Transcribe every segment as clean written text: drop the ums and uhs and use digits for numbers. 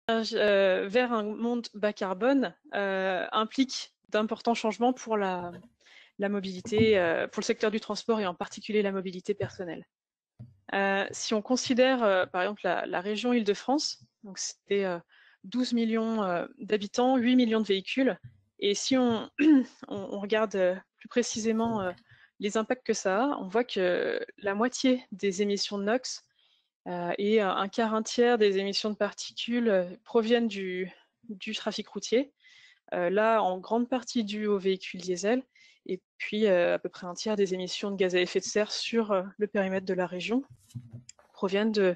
vers un monde bas carbone implique d'importants changements pour la mobilité, pour le secteur du transport et en particulier la mobilité personnelle. Si on considère par exemple la région Île-de-France, donc c'était 12 millions d'habitants, 8 millions de véhicules, et si on, on regarde plus précisément les impacts que ça a, on voit que la moitié des émissions de NOx et un quart, un tiers des émissions de particules proviennent du trafic routier. Là, en grande partie dû aux véhicules diesel, et puis à peu près un tiers des émissions de gaz à effet de serre sur le périmètre de la région proviennent de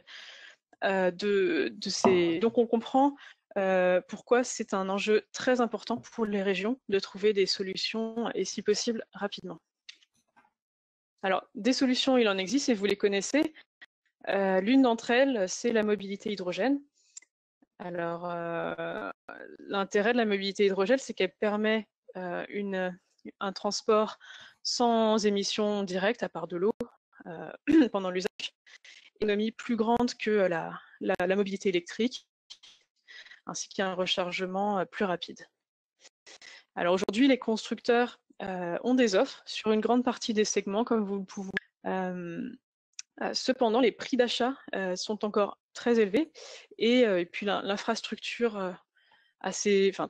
ces... Donc on comprend pourquoi c'est un enjeu très important pour les régions de trouver des solutions, et si possible, rapidement. Alors, des solutions, il en existe et vous les connaissez. L'une d'entre elles, c'est la mobilité hydrogène. Alors, l'intérêt de la mobilité hydrogène, c'est qu'elle permet un transport sans émissions directes, à part de l'eau, pendant l'usage, économie plus grande que la mobilité électrique, ainsi qu'un rechargement plus rapide. Alors aujourd'hui, les constructeurs ont des offres sur une grande partie des segments, comme vous le pouvez. Cependant, les prix d'achat sont encore très élevés, et puis l'infrastructure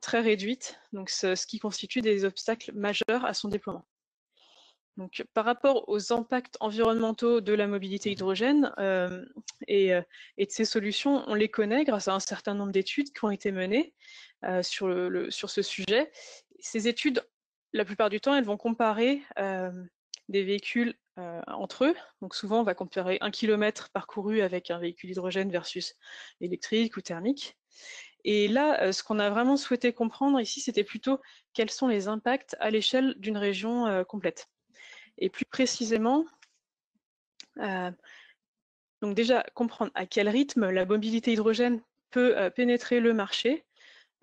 très réduite, donc ce qui constitue des obstacles majeurs à son déploiement. Donc, par rapport aux impacts environnementaux de la mobilité hydrogène et de ces solutions, on les connaît grâce à un certain nombre d'études qui ont été menées sur ce sujet. Ces études, la plupart du temps, elles vont comparer des véhicules entre eux. Donc souvent, on va comparer 1 km parcouru avec un véhicule hydrogène versus électrique ou thermique. Et là, ce qu'on a vraiment souhaité comprendre ici, c'était plutôt quels sont les impacts à l'échelle d'une région complète. Et plus précisément, donc déjà comprendre à quel rythme la mobilité hydrogène peut pénétrer le marché,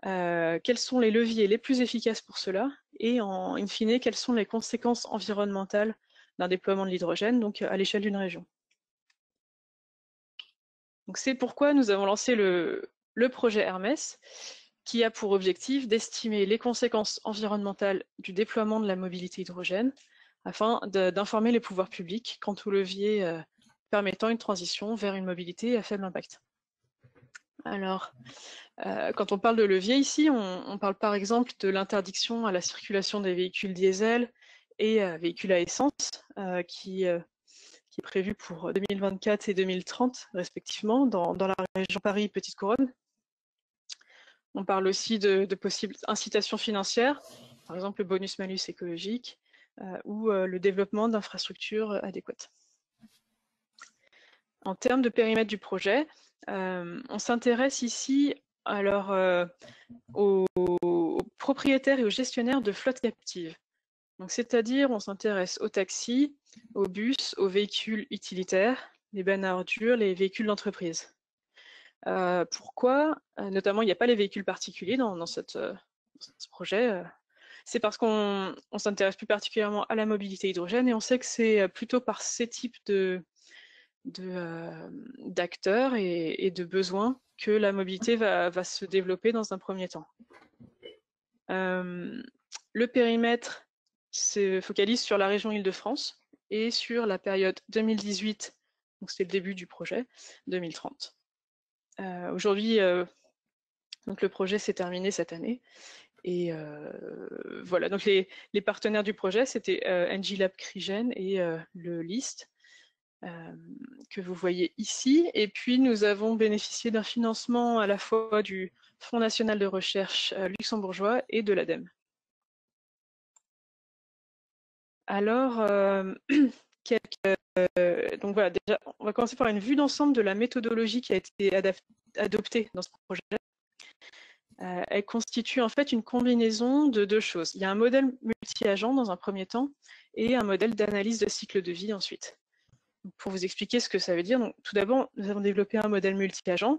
quels sont les leviers les plus efficaces pour cela, et in fine, quelles sont les conséquences environnementales d'un déploiement de l'hydrogène, donc à l'échelle d'une région. Donc c'est pourquoi nous avons lancé le projet Hermès, qui a pour objectif d'estimer les conséquences environnementales du déploiement de la mobilité hydrogène, afin d'informer les pouvoirs publics quant aux leviers permettant une transition vers une mobilité à faible impact. Alors, quand on parle de levier ici, on parle par exemple de l'interdiction à la circulation des véhicules diesel et véhicules à essence, qui est prévue pour 2024 et 2030 respectivement dans la région Paris-Petite Couronne. On parle aussi de possibles incitations financières, par exemple le bonus-malus écologique ou le développement d'infrastructures adéquates. En termes de périmètre du projet, on s'intéresse ici alors aux propriétaires et aux gestionnaires de flottes captives. C'est-à-dire, on s'intéresse aux taxis, aux bus, aux véhicules utilitaires, les bennes à ordures, les véhicules d'entreprise. Pourquoi notamment, il n'y a pas les véhicules particuliers dans ce projet. C'est parce qu'on s'intéresse plus particulièrement à la mobilité hydrogène, et on sait que c'est plutôt par ces types d'acteurs et de besoins que la mobilité va se développer dans un premier temps. Le périmètre se focalise sur la région Île-de-France et sur la période 2018, donc c'était le début du projet, 2030. Aujourd'hui, donc le projet s'est terminé cette année, et voilà, donc les partenaires du projet, c'était Engilab Crigen et le LIST, que vous voyez ici. Et puis nous avons bénéficié d'un financement à la fois du Fonds national de recherche luxembourgeois et de l'ADEME. Alors, donc voilà, déjà, on va commencer par une vue d'ensemble de la méthodologie qui a été adoptée dans ce projet. Elle constitue en fait une combinaison de deux choses. Il y a un modèle multi-agent dans un premier temps et un modèle d'analyse de cycle de vie ensuite. Donc, pour vous expliquer ce que ça veut dire, donc, tout d'abord, nous avons développé un modèle multi-agent.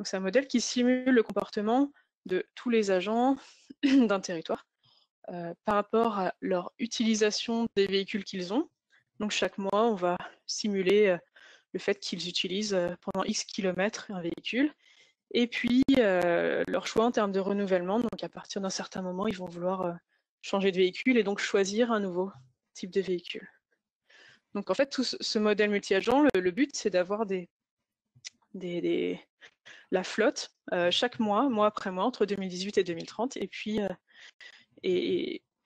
C'est un modèle qui simule le comportement de tous les agents d'un territoire par rapport à leur utilisation des véhicules qu'ils ont. Donc chaque mois, on va simuler le fait qu'ils utilisent pendant X kilomètres un véhicule. Et puis, leur choix en termes de renouvellement. Donc, à partir d'un certain moment, ils vont vouloir changer de véhicule et donc choisir un nouveau type de véhicule. Donc, en fait, tout ce modèle multi-agent, le but, c'est d'avoir la flotte chaque mois après mois, entre 2018 et 2030. Et puis,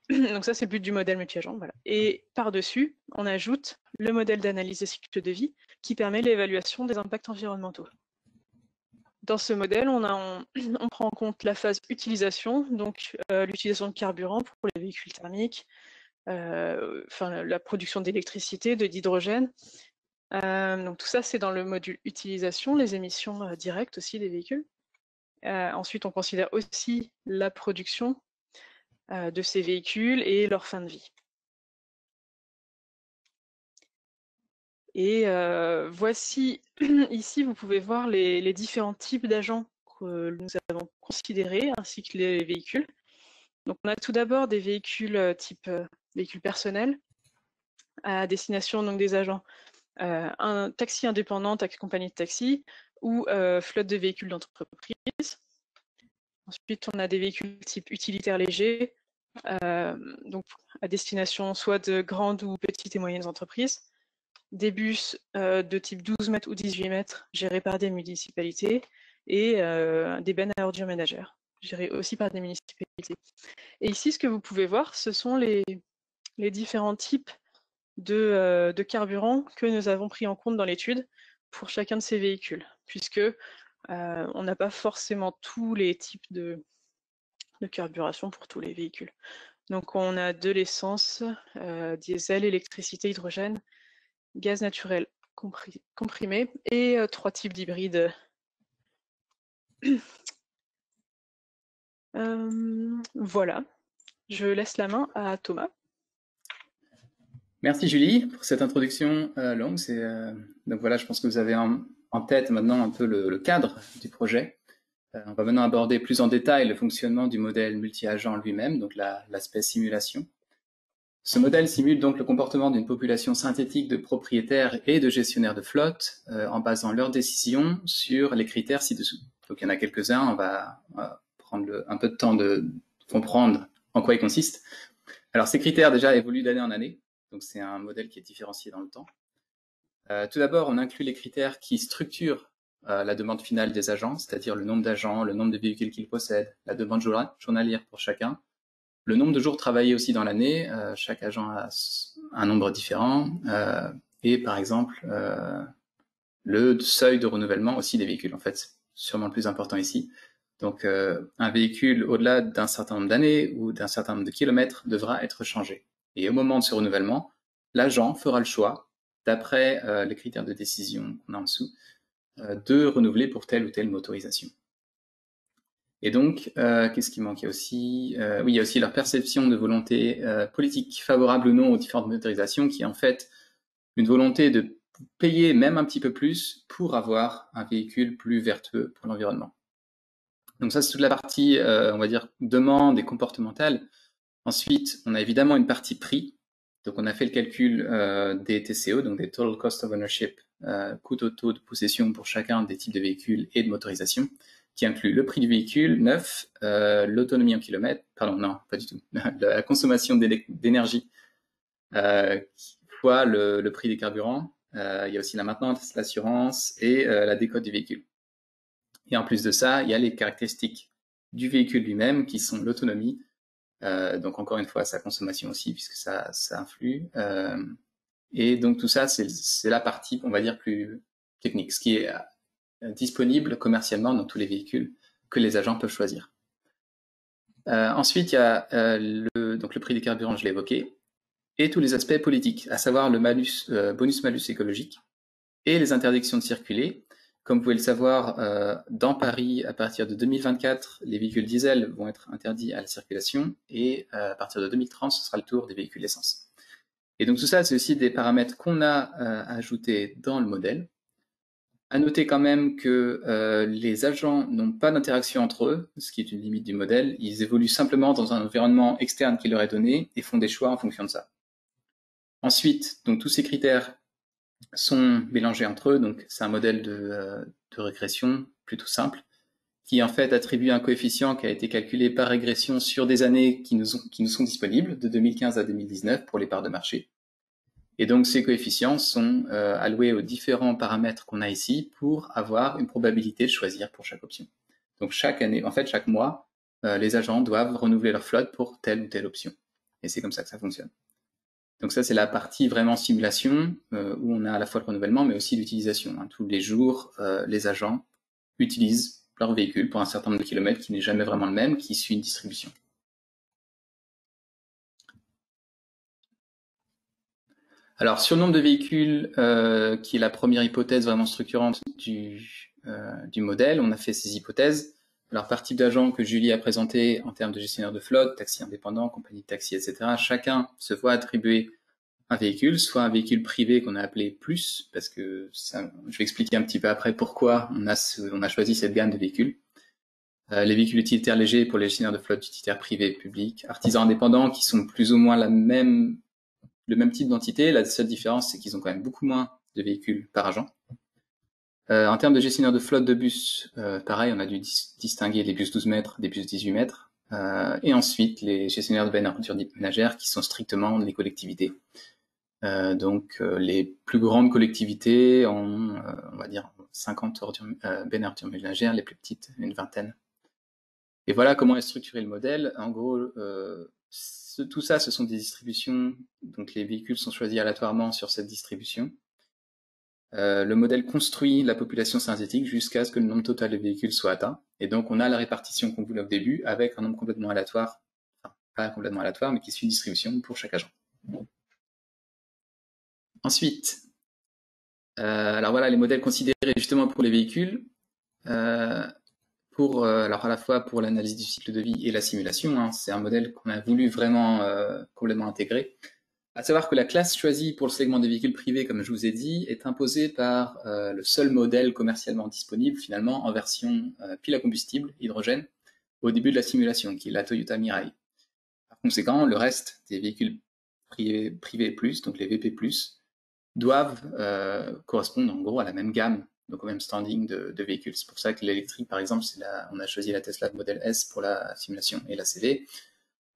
donc ça, c'est le but du modèle multi-agent. Voilà. Et par-dessus, on ajoute le modèle d'analyse des cycles de vie qui permet l'évaluation des impacts environnementaux. Dans ce modèle, on prend en compte la phase utilisation, donc l'utilisation de carburant pour les véhicules thermiques, la production d'électricité, d'hydrogène. Donc tout ça, c'est dans le module utilisation, les émissions directes aussi des véhicules. Ensuite, on considère aussi la production de ces véhicules et leur fin de vie. Et voici, ici, vous pouvez voir les différents types d'agents que nous avons considérés, ainsi que les véhicules. Donc, on a tout d'abord des véhicules type véhicules personnels, à destination donc, des agents un taxi indépendant, compagnie de taxi, ou flotte de véhicules d'entreprise. Ensuite, on a des véhicules type utilitaires légers, donc à destination soit de grandes ou petites et moyennes entreprises. Des bus de type 12 mètres ou 18 mètres gérés par des municipalités et des bennes à ordures ménagères gérées aussi par des municipalités. Et ici, ce que vous pouvez voir, ce sont les différents types de carburant que nous avons pris en compte dans l'étude pour chacun de ces véhicules, puisque on n'a pas forcément tous les types de carburation pour tous les véhicules. Donc on a de l'essence, diesel, électricité, hydrogène, gaz naturel comprimé et 3 types d'hybrides. Voilà, je laisse la main à Thomas. Merci Julie pour cette introduction longue. Donc voilà, je pense que vous avez en tête maintenant un peu le cadre du projet. On va maintenant aborder plus en détail le fonctionnement du modèle multi-agent lui-même, donc l'aspect simulation. Ce modèle simule donc le comportement d'une population synthétique de propriétaires et de gestionnaires de flotte en basant leurs décisions sur les critères ci-dessous. Donc il y en a quelques-uns, on va prendre un peu de temps de comprendre en quoi ils consistent. Alors ces critères déjà évoluent d'année en année, donc c'est un modèle qui est différencié dans le temps. Tout d'abord, on inclut les critères qui structurent la demande finale des agents, c'est-à-dire le nombre d'agents, le nombre de véhicules qu'ils possèdent, la demande journalière pour chacun, le nombre de jours travaillés aussi dans l'année, chaque agent a un nombre différent, et par exemple le seuil de renouvellement aussi des véhicules, en fait, sûrement le plus important ici. Donc un véhicule au-delà d'un certain nombre d'années ou d'un certain nombre de kilomètres devra être changé. Et au moment de ce renouvellement, l'agent fera le choix, d'après les critères de décision qu'on a en dessous, de renouveler pour telle ou telle motorisation. Et donc, qu'est-ce qui manquait aussi oui, il y a aussi leur perception de volonté politique favorable ou non aux différentes motorisations, qui est en fait une volonté de payer même un petit peu plus pour avoir un véhicule plus vertueux pour l'environnement. Donc ça, c'est toute la partie, on va dire, demande et comportementale. Ensuite, on a évidemment une partie prix. Donc on a fait le calcul des TCO, donc des Total Cost of Ownership, coût auto de possession pour chacun des types de véhicules et de motorisation, qui inclut le prix du véhicule neuf, l'autonomie en kilomètres, pardon, non, pas du tout, la consommation d'énergie, fois le prix des carburants. Il y a aussi la maintenance, l'assurance et la décote du véhicule. Et en plus de ça, il y a les caractéristiques du véhicule lui-même, qui sont l'autonomie, donc encore une fois, sa consommation aussi, puisque ça influe. Et donc tout ça, c'est la partie, on va dire, plus technique, ce qui est disponible commercialement dans tous les véhicules que les agents peuvent choisir. Ensuite, il y a donc le prix des carburants, je l'ai évoqué, et tous les aspects politiques, à savoir le bonus-malus écologique et les interdictions de circuler. Comme vous pouvez le savoir, dans Paris, à partir de 2024, les véhicules diesel vont être interdits à la circulation et à partir de 2030, ce sera le tour des véhicules essence. Et donc tout ça, c'est aussi des paramètres qu'on a ajoutés dans le modèle. À noter quand même que les agents n'ont pas d'interaction entre eux, ce qui est une limite du modèle. Ils évoluent simplement dans un environnement externe qui leur est donné et font des choix en fonction de ça. Ensuite, donc tous ces critères sont mélangés entre eux, donc c'est un modèle de régression plutôt simple. qui en fait attribue un coefficient qui a été calculé par régression sur des années qui nous sont disponibles, de 2015 à 2019 pour les parts de marché. Et donc ces coefficients sont alloués aux différents paramètres qu'on a ici pour avoir une probabilité de choisir pour chaque option. Donc chaque année, en fait chaque mois, les agents doivent renouveler leur flotte pour telle ou telle option. Et c'est comme ça que ça fonctionne. Donc ça c'est la partie vraiment simulation où on a à la fois le renouvellement mais aussi l'utilisation. Tous les jours, les agents utilisent leur véhicule pour un certain nombre de kilomètres qui n'est jamais vraiment le même, qui suit une distribution. Alors, sur le nombre de véhicules, qui est la première hypothèse vraiment structurante du modèle, on a fait ces hypothèses. Alors, par type d'agent que Julie a présenté en termes de gestionnaire de flotte, taxi indépendant, compagnie de taxi, etc., chacun se voit attribuer un véhicule, soit un véhicule privé qu'on a appelé plus, parce que ça, je vais expliquer un petit peu après pourquoi on a choisi cette gamme de véhicules. Les véhicules utilitaires légers pour les gestionnaires de flotte utilitaires privés, publics, artisans indépendants qui sont plus ou moins le même type d'entité. La seule différence, c'est qu'ils ont quand même beaucoup moins de véhicules par agent. En termes de gestionnaire de flotte de bus, pareil, on a dû distinguer les bus 12 mètres des bus 18 mètres. Et ensuite, les gestionnaires de benne ménagères qui sont strictement les collectivités. Donc, les plus grandes collectivités ont, on va dire, 50 bennes ordures ménagères, les plus petites, une vingtaine. Et voilà comment est structuré le modèle. En gros, tout ça, ce sont des distributions, donc les véhicules sont choisis aléatoirement sur cette distribution. Le modèle construit la population synthétique jusqu'à ce que le nombre total de véhicules soit atteint. Et donc, on a la répartition qu'on voulait au début avec un nombre complètement aléatoire, enfin, pas complètement aléatoire, mais qui suit une distribution pour chaque agent. Ensuite, alors voilà, les modèles considérés justement pour les véhicules. Alors à la fois pour l'analyse du cycle de vie et la simulation, c'est un modèle qu'on a voulu vraiment complètement intégrer. À savoir que la classe choisie pour le segment des véhicules privés, comme je vous ai dit, est imposée par le seul modèle commercialement disponible finalement en version pile à combustible, hydrogène, au début de la simulation, qui est la Toyota Mirai. Par conséquent, le reste des véhicules privés plus, donc les VP+, doivent correspondre en gros à la même gamme, donc au même standing de véhicules. C'est pour ça que l'électrique, par exemple, on a choisi la Tesla Model S pour la simulation et la CV.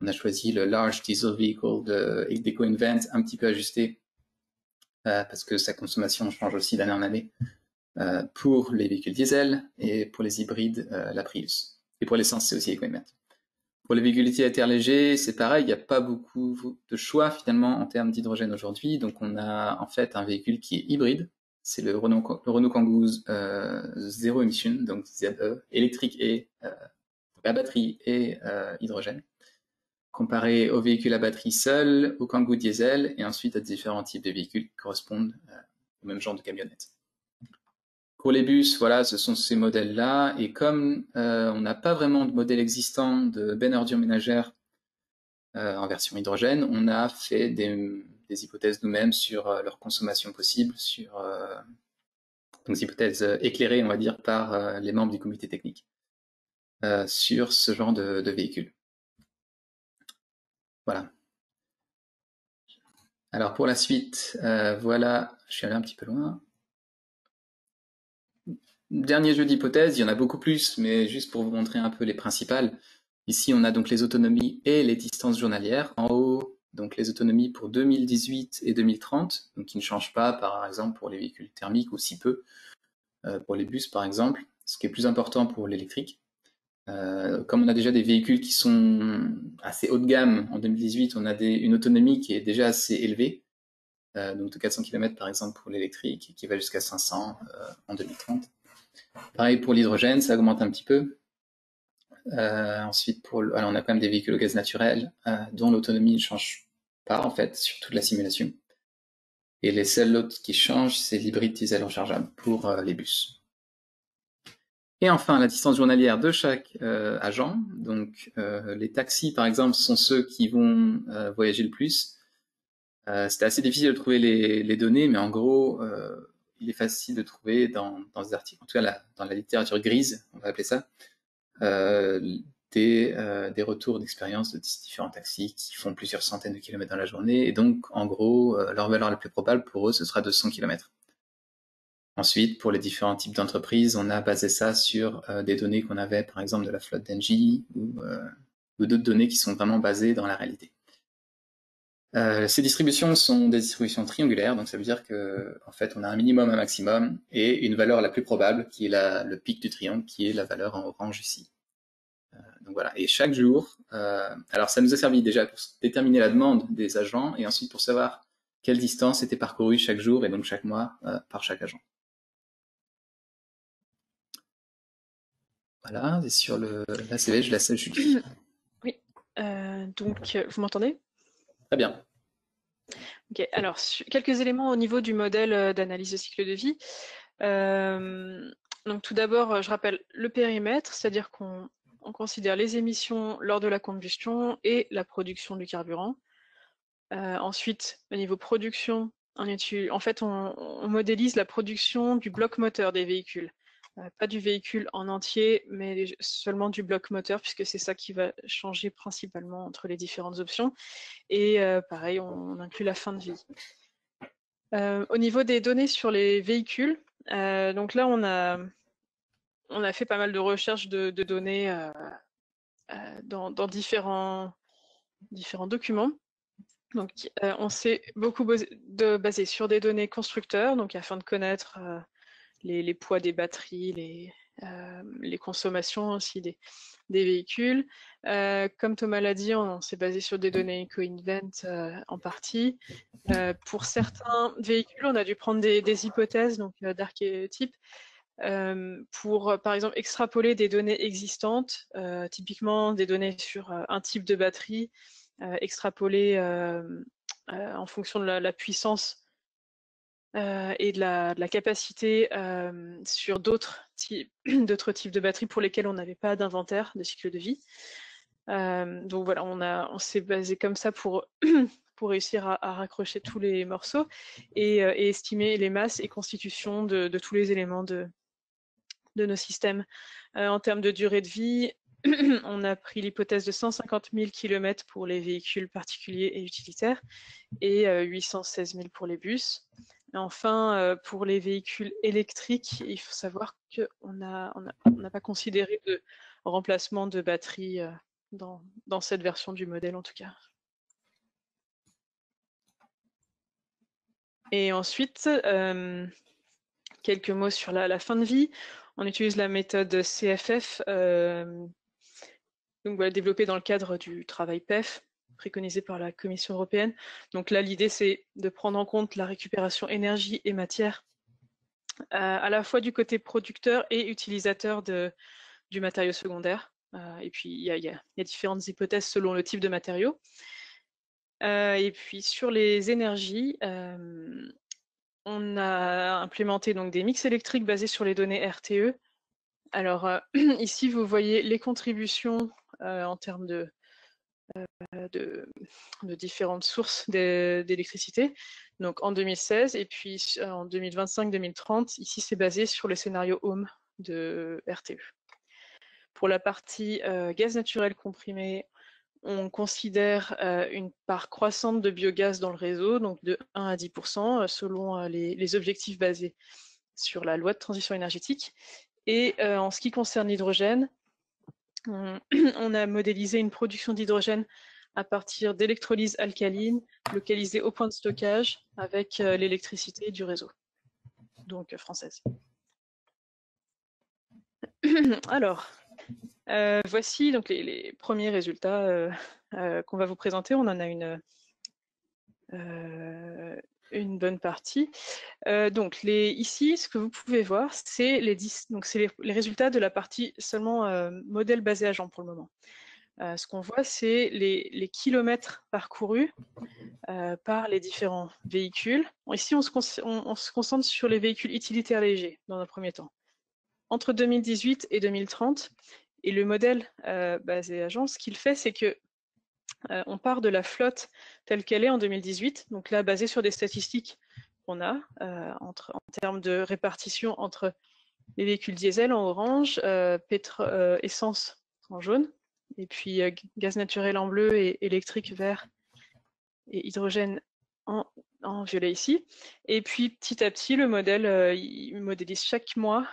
On a choisi le Large Diesel Vehicle d'EcoInvent, un petit peu ajusté, parce que sa consommation change aussi d'année en année, pour les véhicules diesel, et pour les hybrides, la Prius. Et pour l'essence, c'est aussi EcoInvent. Pour les véhicules utilitaires légers, c'est pareil, il n'y a pas beaucoup de choix finalement en termes d'hydrogène aujourd'hui. Donc on a en fait un véhicule qui est hybride, c'est le Renault Kangoo zéro émission, donc ZE, électrique et à batterie et hydrogène, comparé aux véhicules à batterie seul, au Kangoo diesel et ensuite à différents types de véhicules qui correspondent au même genre de camionnette. Pour les bus, voilà, ce sont ces modèles-là. Et comme on n'a pas vraiment de modèle existant de bennes ordures ménagères en version hydrogène, on a fait des hypothèses nous-mêmes sur leur consommation possible, sur des hypothèses éclairées, on va dire, par les membres du comité technique sur ce genre de véhicules. Voilà. Alors pour la suite, voilà, je suis allé un petit peu loin. Dernier jeu d'hypothèses, il y en a beaucoup plus, mais juste pour vous montrer un peu les principales. Ici, on a donc les autonomies et les distances journalières. En haut, donc les autonomies pour 2018 et 2030, donc qui ne changent pas, par exemple, pour les véhicules thermiques ou si peu, pour les bus, par exemple, ce qui est plus important pour l'électrique. Comme on a déjà des véhicules qui sont assez haut de gamme, en 2018, on a une autonomie qui est déjà assez élevée, donc de 400 km par exemple pour l'électrique, qui va jusqu'à 500 en 2030. Pareil pour l'hydrogène, ça augmente un petit peu. Ensuite, alors on a quand même des véhicules au gaz naturel dont l'autonomie ne change pas en fait sur toute la simulation. Et les seuls autres qui changent, c'est l'hybride diesel rechargeable pour les bus. Et enfin, la distance journalière de chaque agent. Donc, les taxis, par exemple, sont ceux qui vont voyager le plus. C'était assez difficile de trouver les données, mais en gros, il est facile de trouver dans des articles, en tout cas dans la littérature grise, on va appeler ça, des retours d'expérience de différents taxis qui font plusieurs centaines de kilomètres dans la journée. Et donc, en gros, leur valeur la plus probable pour eux, ce sera de 100 km. Ensuite, pour les différents types d'entreprises, on a basé ça sur des données qu'on avait, par exemple, de la flotte d'Engie ou d'autres données qui sont vraiment basées dans la réalité. Ces distributions sont des distributions triangulaires, donc ça veut dire que en fait, on a un minimum, un maximum, et une valeur la plus probable, qui est le pic du triangle, qui est la valeur en orange ici. Donc voilà, et chaque jour, alors ça nous a servi déjà pour déterminer la demande des agents, et ensuite pour savoir quelle distance était parcourue chaque jour, et donc chaque mois, par chaque agent. Voilà, et sur l'ACV, je laisse Julie. Oui, donc vous m'entendez? Très bien. Ok, alors quelques éléments au niveau du modèle d'analyse de cycle de vie. Donc tout d'abord, je rappelle le périmètre, c'est-à-dire qu'on considère les émissions lors de la combustion et la production du carburant. Ensuite, au niveau production, en fait, on modélise la production du bloc moteur des véhicules. Pas du véhicule en entier, mais seulement du bloc moteur, puisque c'est ça qui va changer principalement entre les différentes options. Et pareil, on inclut la fin de vie. Au niveau des données sur les véhicules, donc là, on a fait pas mal de recherches de données dans différents documents. Donc, on s'est beaucoup basé sur des données constructeurs, donc afin de connaître les poids des batteries, les consommations aussi des véhicules. Comme Thomas l'a dit, on s'est basé sur des données EcoInvent en partie. Pour certains véhicules, on a dû prendre des hypothèses, donc d'archétypes, pour, par exemple, extrapoler des données existantes, typiquement des données sur un type de batterie, extrapoler en fonction de la puissance et de la capacité sur d'autres types de batteries pour lesquelles on n'avait pas d'inventaire de cycle de vie. Donc voilà, on s'est basé comme ça pour, pour réussir à raccrocher tous les morceaux et estimer les masses et constitutions de tous les éléments de nos systèmes. En termes de durée de vie, on a pris l'hypothèse de 150 000 km pour les véhicules particuliers et utilitaires et 816 000 pour les bus. Et enfin, pour les véhicules électriques, il faut savoir qu'on n'a pas considéré de remplacement de batterie dans cette version du modèle en tout cas. Et ensuite, quelques mots sur la fin de vie. On utilise la méthode CFF, donc voilà, développée dans le cadre du travail PEF, préconisé par la Commission européenne. Donc là, l'idée, c'est de prendre en compte la récupération énergie et matière, à la fois du côté producteur et utilisateur du matériau secondaire. Et puis, il y a différentes hypothèses selon le type de matériau. Et puis, sur les énergies, on a implémenté donc des mix électriques basés sur les données RTE. Alors, ici, vous voyez les contributions en termes de différentes sources d'électricité, donc en 2016, et puis en 2025-2030, ici c'est basé sur le scénario Home de RTE. Pour la partie gaz naturel comprimé, on considère une part croissante de biogaz dans le réseau, donc de 1 à 10%, selon les objectifs basés sur la loi de transition énergétique. Et en ce qui concerne l'hydrogène, on a modélisé une production d'hydrogène à partir d'électrolyse alcaline localisée au point de stockage avec l'électricité du réseau, donc française. Alors, voici donc les premiers résultats qu'on va vous présenter. On en a une bonne partie. Donc ici, ce que vous pouvez voir, c'est les résultats de la partie seulement modèle basé agent pour le moment. Ce qu'on voit, c'est les kilomètres parcourus par les différents véhicules. Ici, on se concentre sur les véhicules utilitaires légers dans un premier temps. Entre 2018 et 2030, et le modèle basé agent, ce qu'il fait, c'est que on part de la flotte telle qu'elle est en 2018, donc là, basé sur des statistiques qu'on a en termes de répartition entre les véhicules diesel en orange, essence en jaune, et puis gaz naturel en bleu et électrique vert et hydrogène en en violet ici. Et puis petit à petit, le modèle il modélise chaque mois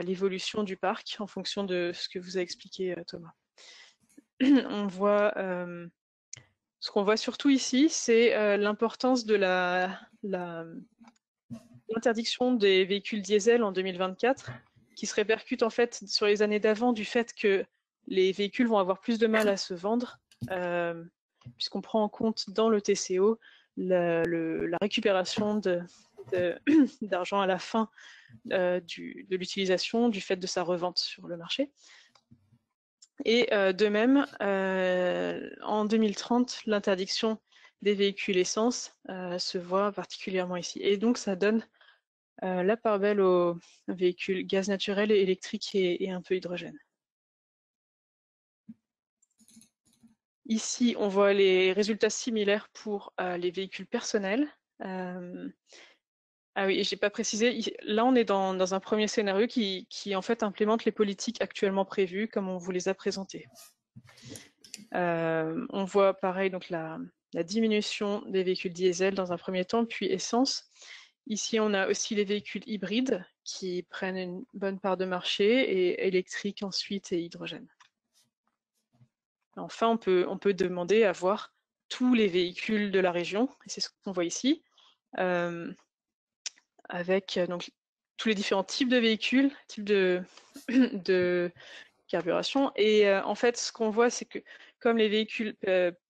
l'évolution du parc en fonction de ce que vous a expliqué Thomas. On voit, ce qu'on voit surtout ici, c'est l'importance de l'interdiction des véhicules diesel en 2024, qui se répercute en fait sur les années d'avant du fait que les véhicules vont avoir plus de mal à se vendre, puisqu'on prend en compte dans le TCO la récupération d'argent à la fin de l'utilisation, du fait de sa revente sur le marché. Et de même, en 2030, l'interdiction des véhicules essence se voit particulièrement ici. Et donc, ça donne la part belle aux véhicules gaz naturel et électrique et un peu hydrogène. Ici, on voit les résultats similaires pour les véhicules personnels. Ah oui, j'ai pas précisé, là on est dans un premier scénario qui en fait implémente les politiques actuellement prévues comme on vous les a présentées. On voit pareil donc la diminution des véhicules diesel dans un premier temps, puis essence. Ici, on a aussi les véhicules hybrides qui prennent une bonne part de marché, et électriques ensuite et hydrogène. Enfin, on peut demander à voir tous les véhicules de la région, et c'est ce qu'on voit ici, avec donc tous les différents types de véhicules, types de carburation. Et en fait, ce qu'on voit, c'est que comme les véhicules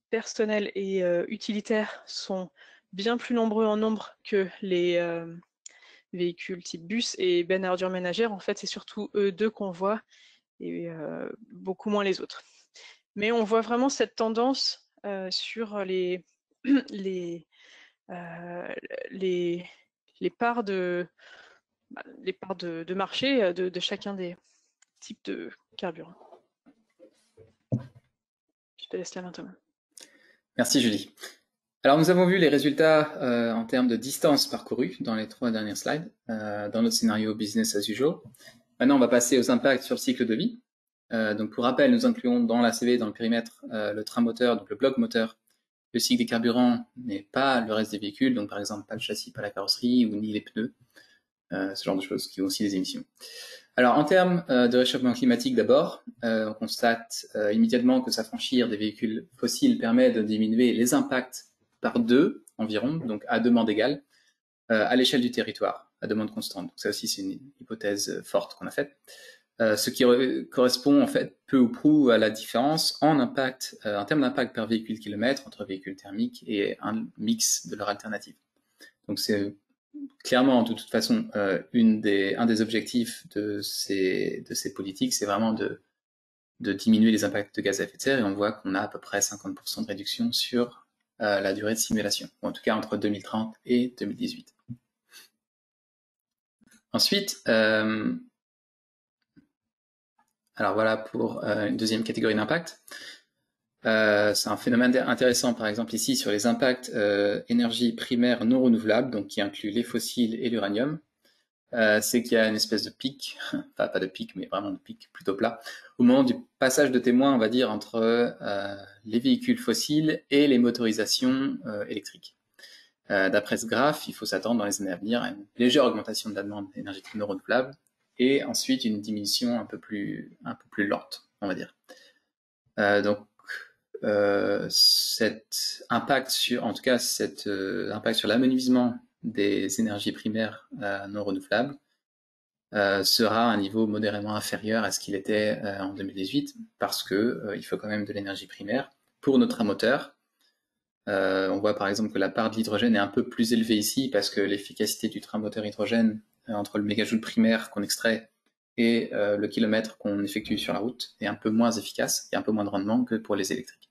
personnels et utilitaires sont bien plus nombreux en nombre que les véhicules type bus et bennes à ordures ménagères, en fait, c'est surtout eux deux qu'on voit et beaucoup moins les autres. Mais on voit vraiment cette tendance sur les, les, les parts de marché de chacun des types de carburant. Je te laisse la main, Thomas. Merci Julie. Alors nous avons vu les résultats en termes de distance parcourue dans les 3 dernières slides, dans notre scénario business as usual. Maintenant on va passer aux impacts sur le cycle de vie. Donc pour rappel, nous incluons dans la CV, dans le périmètre, le train moteur, donc le bloc moteur, le cycle des carburants, mais pas le reste des véhicules, donc par exemple pas le châssis, pas la carrosserie, ou ni les pneus, ce genre de choses qui ont aussi des émissions. Alors en termes de réchauffement climatique d'abord, on constate immédiatement que s'affranchir des véhicules fossiles permet de diminuer les impacts par 2 environ, donc à demande égale, à l'échelle du territoire, à demande constante. Donc ça aussi c'est une hypothèse forte qu'on a faite. Ce qui correspond en fait peu ou prou à la différence en impact, en termes d'impact par véhicule kilomètre entre véhicules thermiques et un mix de leurs alternatives. Donc c'est clairement, de toute façon, un des objectifs de ces politiques, c'est vraiment de diminuer les impacts de gaz à effet de serre, et on voit qu'on a à peu près 50% de réduction sur la durée de simulation, ou en tout cas entre 2030 et 2018. Ensuite, alors voilà pour une deuxième catégorie d'impact. C'est un phénomène intéressant, par exemple ici, sur les impacts énergie primaire non renouvelable, donc qui inclut les fossiles et l'uranium. C'est qu'il y a une espèce de pic, enfin pas de pic, mais vraiment de pic plutôt plat, au moment du passage de témoin, on va dire, entre les véhicules fossiles et les motorisations électriques. D'après ce graphe, il faut s'attendre dans les années à venir à une légère augmentation de la demande énergétique non renouvelable, et ensuite une diminution un peu plus lente, on va dire. Donc cet impact sur, en tout cas, cet impact sur l'amenuisement des énergies primaires non renouvelables sera à un niveau modérément inférieur à ce qu'il était en 2018, parce que il faut quand même de l'énergie primaire pour nos trains moteurs. On voit par exemple que la part de l'hydrogène est un peu plus élevée ici, parce que l'efficacité du train moteur hydrogène entre le mégajoule primaire qu'on extrait et le kilomètre qu'on effectue sur la route est un peu moins efficace, et un peu moins de rendement que pour les électriques.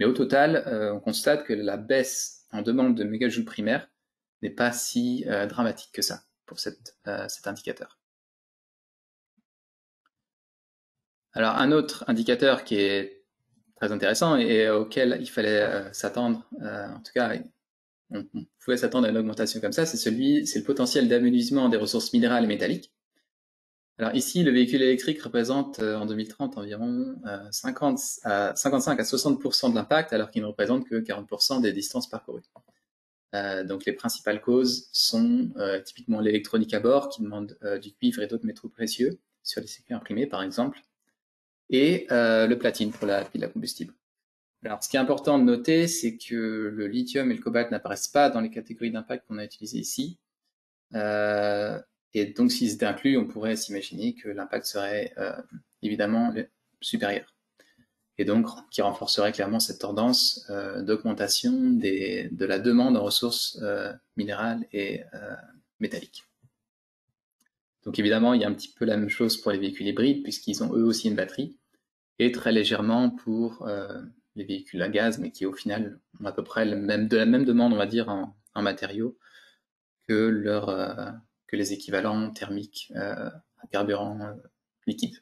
Mais au total, on constate que la baisse en demande de mégajoules primaires n'est pas si dramatique que ça pour cet indicateur. Alors un autre indicateur qui est très intéressant et auquel il fallait s'attendre, en tout cas on pouvait s'attendre à une augmentation comme ça, c'est le potentiel d'amenuisement des ressources minérales et métalliques. Alors ici, le véhicule électrique représente en 2030 environ 55 à 60% de l'impact, alors qu'il ne représente que 40% des distances parcourues. Donc les principales causes sont typiquement l'électronique à bord qui demande du cuivre et d'autres métaux précieux sur les circuits imprimés par exemple, et le platine pour la pile à combustible. Alors ce qui est important de noter, c'est que le lithium et le cobalt n'apparaissent pas dans les catégories d'impact qu'on a utilisées ici. Et donc s'ils étaient inclus, on pourrait s'imaginer que l'impact serait évidemment supérieur. Et donc qui renforcerait clairement cette tendance d'augmentation de la demande en ressources minérales et métalliques. Donc évidemment, il y a un petit peu la même chose pour les véhicules hybrides, puisqu'ils ont eux aussi une batterie, et très légèrement pour les véhicules à gaz, mais qui au final ont à peu près de la même demande, on va dire, en matériaux que les équivalents thermiques à carburant liquide,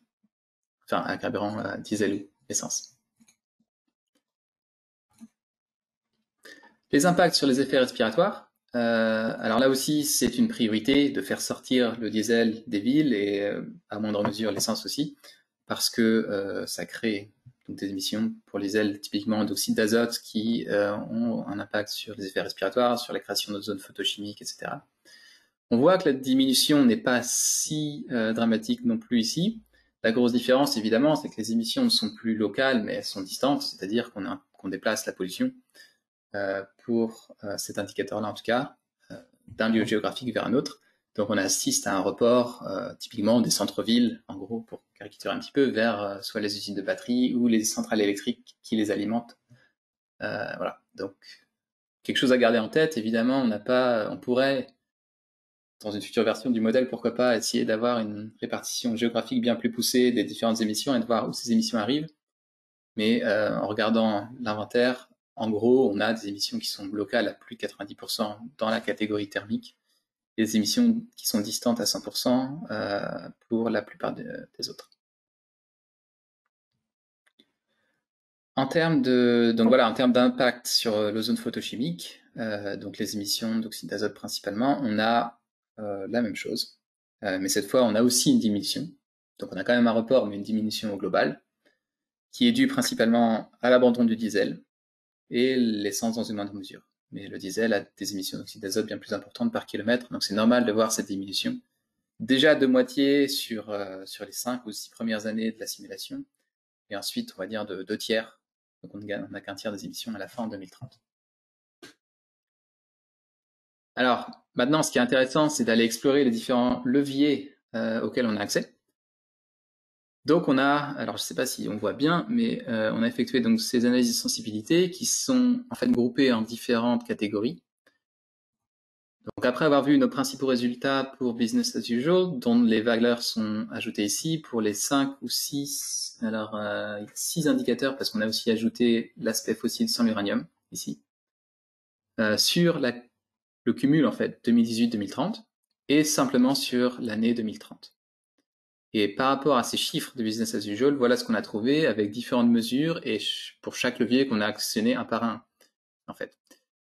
enfin à carburant diesel ou essence. Les impacts sur les effets respiratoires. Alors là aussi, c'est une priorité de faire sortir le diesel des villes et à moindre mesure l'essence aussi, parce que ça crée donc des émissions pour les ailes typiquement d'oxyde d'azote qui ont un impact sur les effets respiratoires, sur la création d'ozone photochimique, etc. On voit que la diminution n'est pas si dramatique non plus ici. La grosse différence, évidemment, c'est que les émissions ne sont plus locales, mais elles sont distantes, c'est-à-dire qu'on déplace la pollution pour cet indicateur-là, en tout cas, d'un lieu géographique vers un autre. Donc on assiste à un report typiquement des centres-villes, en gros, pour caricaturer un petit peu, vers soit les usines de batterie ou les centrales électriques qui les alimentent. Voilà. Donc quelque chose à garder en tête, évidemment, on pourrait, dans une future version du modèle, pourquoi pas essayer d'avoir une répartition géographique bien plus poussée des différentes émissions et de voir où ces émissions arrivent. Mais en regardant l'inventaire, en gros, on a des émissions qui sont locales à plus de 90% dans la catégorie thermique, et des émissions qui sont distantes à 100% pour la plupart des autres. En termes d'impact sur l'ozone photochimique, donc les émissions d'oxyde d'azote principalement, on a la même chose. Mais cette fois, on a aussi une diminution. Donc on a quand même un report, mais une diminution au global, qui est due principalement à l'abandon du diesel et l'essence dans une moindre mesure. Mais le diesel a des émissions d'oxyde d'azote bien plus importantes par kilomètre, donc c'est normal de voir cette diminution. Déjà de moitié sur les 5 ou 6 premières années de la simulation, et ensuite, on va dire, de 2 tiers. Donc on n'a qu'un tiers des émissions à la fin en 2030. Alors, maintenant, ce qui est intéressant, c'est d'aller explorer les différents leviers auxquels on a accès. Donc on a, alors je ne sais pas si on voit bien, mais on a effectué donc ces analyses de sensibilité qui sont en fait groupées en différentes catégories. Donc après avoir vu nos principaux résultats pour business as usual, dont les valeurs sont ajoutées ici, pour les 5 ou 6, alors il y a 6 indicateurs parce qu'on a aussi ajouté l'aspect fossile sans l'uranium ici, sur le cumul en fait 2018-2030 et simplement sur l'année 2030. Et par rapport à ces chiffres de business as usual, voilà ce qu'on a trouvé avec différentes mesures et pour chaque levier qu'on a actionné un par un, en fait.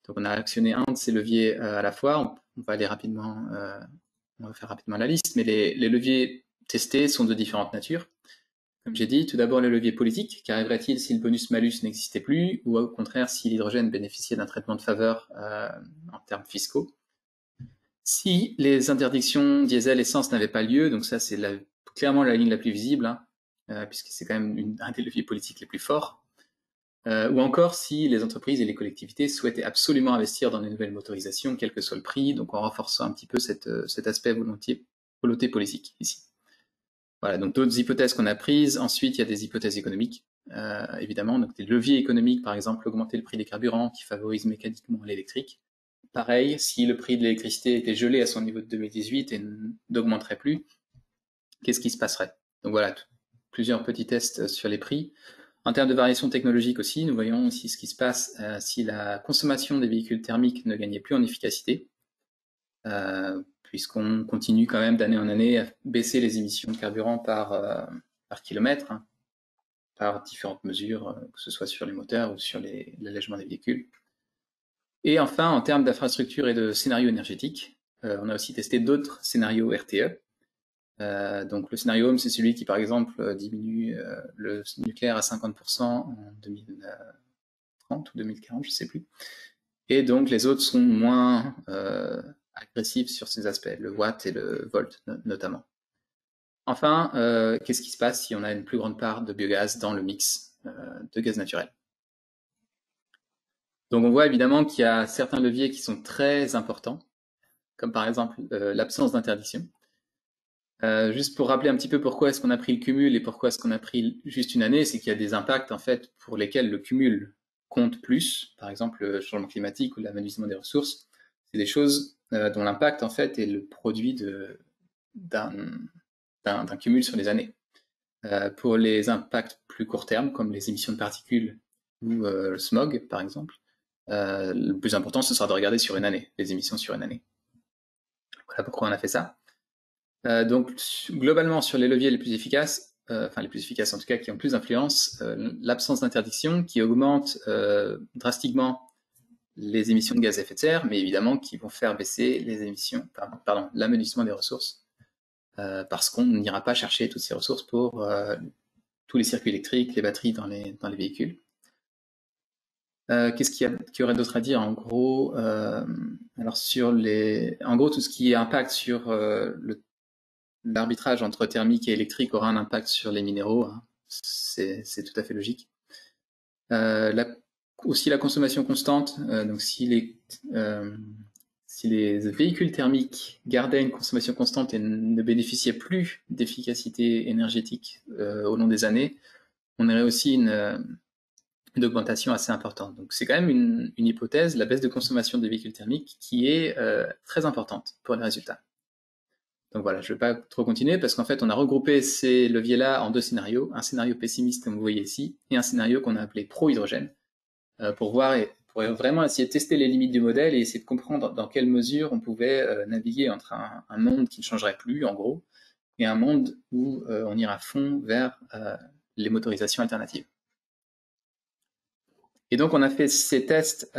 Donc on a actionné un de ces leviers à la fois. On va aller rapidement, on va faire rapidement la liste, mais les leviers testés sont de différentes natures. Comme j'ai dit, tout d'abord le levier politique, qu'arriverait-il si le bonus-malus n'existait plus, ou au contraire si l'hydrogène bénéficiait d'un traitement de faveur en termes fiscaux. Si les interdictions diesel-essence n'avaient pas lieu, donc ça c'est clairement la ligne la plus visible, hein, puisque c'est quand même un des leviers politiques les plus forts, ou encore si les entreprises et les collectivités souhaitaient absolument investir dans de nouvelles motorisations, quel que soit le prix, donc en renforçant un petit peu cet aspect volonté politique ici. Voilà, donc d'autres hypothèses qu'on a prises. Ensuite, il y a des hypothèses économiques, évidemment, donc des leviers économiques, par exemple augmenter le prix des carburants qui favorise mécaniquement l'électrique. Pareil, si le prix de l'électricité était gelé à son niveau de 2018 et n'augmenterait plus, qu'est-ce qui se passerait? Donc voilà, plusieurs petits tests sur les prix. En termes de variation technologique aussi, nous voyons aussi ce qui se passe si la consommation des véhicules thermiques ne gagnait plus en efficacité, puisqu'on continue quand même d'année en année à baisser les émissions de carburant par kilomètre, hein, par différentes mesures, que ce soit sur les moteurs ou sur l'allègement des véhicules. Et enfin, en termes d'infrastructure et de scénarios énergétiques, on a aussi testé d'autres scénarios RTE. Donc le scénario home, c'est celui qui, par exemple, diminue le nucléaire à 50% en 2030 ou 2040, je ne sais plus. et donc les autres sont moins agressifs sur ces aspects, le watt et le volt notamment. Enfin, qu'est-ce qui se passe si on a une plus grande part de biogaz dans le mix de gaz naturel? Donc on voit évidemment qu'il y a certains leviers qui sont très importants, comme par exemple l'absence d'interdiction. Juste pour rappeler un petit peu pourquoi est-ce qu'on a pris le cumul et pourquoi est-ce qu'on a pris juste une année, c'est qu'il y a des impacts en fait pour lesquels le cumul compte plus, par exemple le changement climatique ou l'amenuisement des ressources. C'est des choses dont l'impact en fait est le produit d'un cumul sur les années. Pour les impacts plus court terme, comme les émissions de particules ou le smog par exemple, le plus important ce sera de regarder sur une année, les émissions sur une année. Voilà pourquoi on a fait ça. Donc globalement sur les leviers les plus efficaces, enfin les plus efficaces en tout cas qui ont plus d'influence, l'absence d'interdiction qui augmente drastiquement les émissions de gaz à effet de serre, mais évidemment qui vont faire baisser les émissions, l'amenuisement des ressources, parce qu'on n'ira pas chercher toutes ces ressources pour tous les circuits électriques, les batteries dans les véhicules. Qu'est-ce qu'il y aurait d'autre à dire en gros? Alors en gros tout ce qui impacte sur l'arbitrage entre thermique et électrique aura un impact sur les minéraux, hein. C'est tout à fait logique. Aussi la consommation constante, donc si les véhicules thermiques gardaient une consommation constante et ne bénéficiaient plus d'efficacité énergétique au long des années, on aurait aussi une augmentation assez importante. Donc c'est quand même une hypothèse, la baisse de consommation des véhicules thermiques, qui est très importante pour les résultats. Donc voilà, je ne vais pas trop continuer parce qu'en fait, on a regroupé ces leviers-là en deux scénarios. Un scénario pessimiste, comme vous voyez ici, et un scénario qu'on a appelé pro-hydrogène, pour vraiment essayer de tester les limites du modèle et essayer de comprendre dans quelle mesure on pouvait naviguer entre un monde qui ne changerait plus, en gros, et un monde où on ira à fond vers les motorisations alternatives. Et donc, on a fait ces tests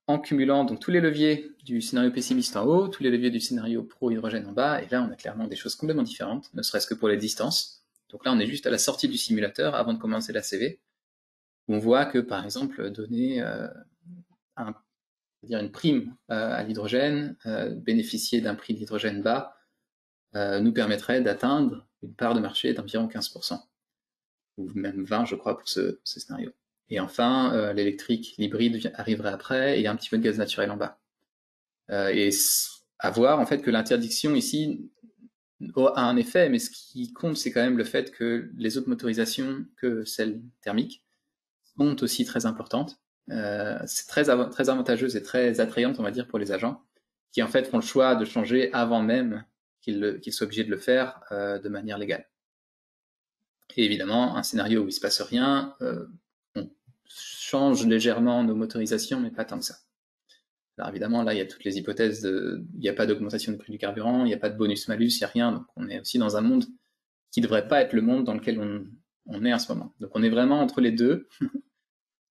en cumulant donc, tous les leviers du scénario pessimiste en haut, tous les leviers du scénario pro-hydrogène en bas, et là, on a clairement des choses complètement différentes, ne serait-ce que pour les distances. Donc là, on est juste à la sortie du simulateur, avant de commencer la CV, où on voit que, par exemple, donner une prime à l'hydrogène, bénéficier d'un prix d'hydrogène bas, nous permettrait d'atteindre une part de marché d'environ 15%, ou même 20%, je crois, pour ce scénario. Et enfin, l'électrique, l'hybride arriverait après, et il y a un petit peu de gaz naturel en bas. Et à voir en fait que l'interdiction ici a un effet, mais ce qui compte, c'est quand même le fait que les autres motorisations que celles thermiques sont aussi très importantes. C'est très avantageuse et très attrayante, on va dire, pour les agents, qui en fait font le choix de changer avant même qu'ils soient obligés de le faire de manière légale. Et évidemment, un scénario où il ne se passe rien, on change légèrement nos motorisations, mais pas tant que ça. Alors évidemment, là, il y a toutes les hypothèses, il n'y a pas d'augmentation du prix du carburant, il n'y a pas de bonus-malus, il n'y a rien, donc on est aussi dans un monde qui ne devrait pas être le monde dans lequel on est en ce moment. Donc on est vraiment entre les deux,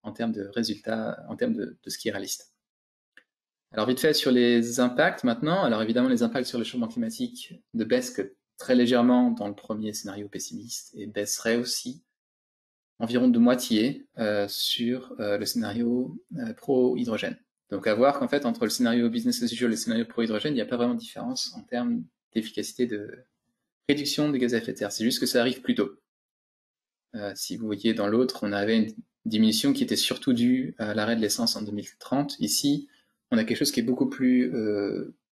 en termes de résultats, en termes de ce qui est réaliste. Alors vite fait sur les impacts maintenant, alors évidemment les impacts sur le changement climatique ne baissent que très légèrement dans le premier scénario pessimiste et baisseraient aussi environ de moitié sur le scénario pro-hydrogène. Donc à voir qu'en fait entre le scénario business as usual et le scénario pro-hydrogène, il n'y a pas vraiment de différence en termes d'efficacité de réduction des gaz à effet de serre, c'est juste que ça arrive plus tôt. Si vous voyez dans l'autre, on avait une diminution qui était surtout due à l'arrêt de l'essence en 2030. Ici, on a quelque chose qui est beaucoup plus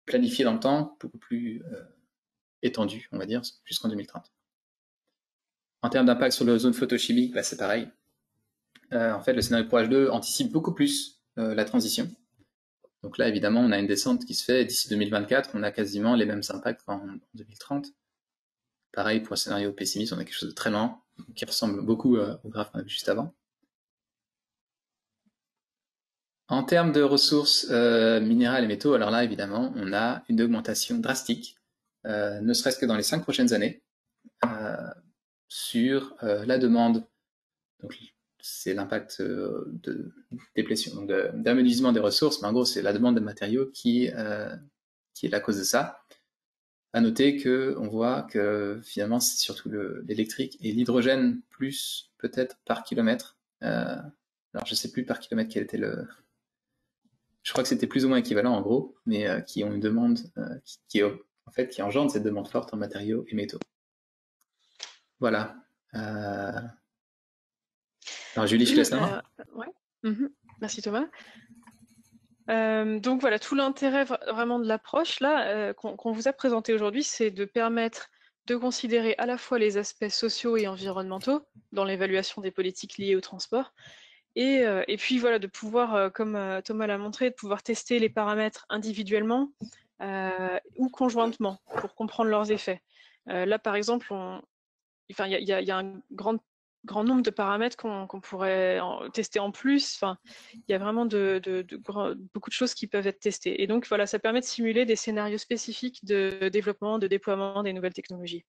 planifié dans le temps, beaucoup plus étendu, on va dire, jusqu'en 2030. En termes d'impact sur l'ozone photochimique, bah, c'est pareil. En fait, le scénario pro H2 anticipe beaucoup plus la transition. Donc là, évidemment, on a une descente qui se fait d'ici 2024, on a quasiment les mêmes impacts qu'en 2030. Pareil pour le scénario pessimiste, on a quelque chose de très lent, qui ressemble beaucoup au graphe qu'on a vu juste avant. En termes de ressources minérales et métaux, alors là, évidemment, on a une augmentation drastique, ne serait-ce que dans les 5 prochaines années, sur la demande. Donc, c'est l'impact de déplétion, donc d'amenuisement des ressources, mais en gros, c'est la demande de matériaux qui est la cause de ça. À noter qu'on voit que finalement, c'est surtout l'électrique et l'hydrogène plus peut-être par kilomètre. Alors, je ne sais plus par kilomètre quel était je crois que c'était plus ou moins équivalent en gros, mais qui ont une demande en fait, qui engendre cette demande forte en matériaux et métaux. Voilà. Alors Julie, je te laisse la main. Ouais. Merci Thomas. Donc voilà, tout l'intérêt vraiment de l'approche là qu'on vous a présenté aujourd'hui, c'est de permettre de considérer à la fois les aspects sociaux et environnementaux dans l'évaluation des politiques liées au transport, et puis voilà, de pouvoir, comme Thomas l'a montré, de pouvoir tester les paramètres individuellement ou conjointement pour comprendre leurs effets. Là par exemple, il y a un grand nombre de paramètres qu'on pourrait tester en plus. Enfin, il y a vraiment beaucoup de choses qui peuvent être testées. Et donc voilà, ça permet de simuler des scénarios spécifiques de développement, de déploiement des nouvelles technologies.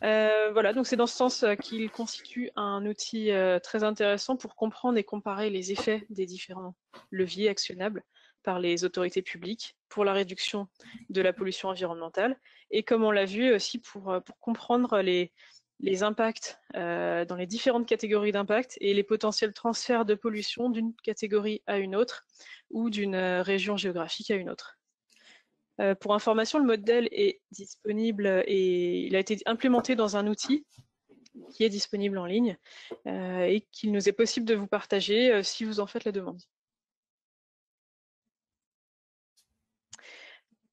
Voilà, donc c'est dans ce sens qu'il constitue un outil très intéressant pour comprendre et comparer les effets des différents leviers actionnables par les autorités publiques pour la réduction de la pollution environnementale, et comme on l'a vu aussi pour comprendre les impacts dans les différentes catégories d'impact et les potentiels transferts de pollution d'une catégorie à une autre ou d'une région géographique à une autre. Pour information, le modèle est disponible et il a été implémenté dans un outil qui est disponible en ligne et qu'il nous est possible de vous partager si vous en faites la demande.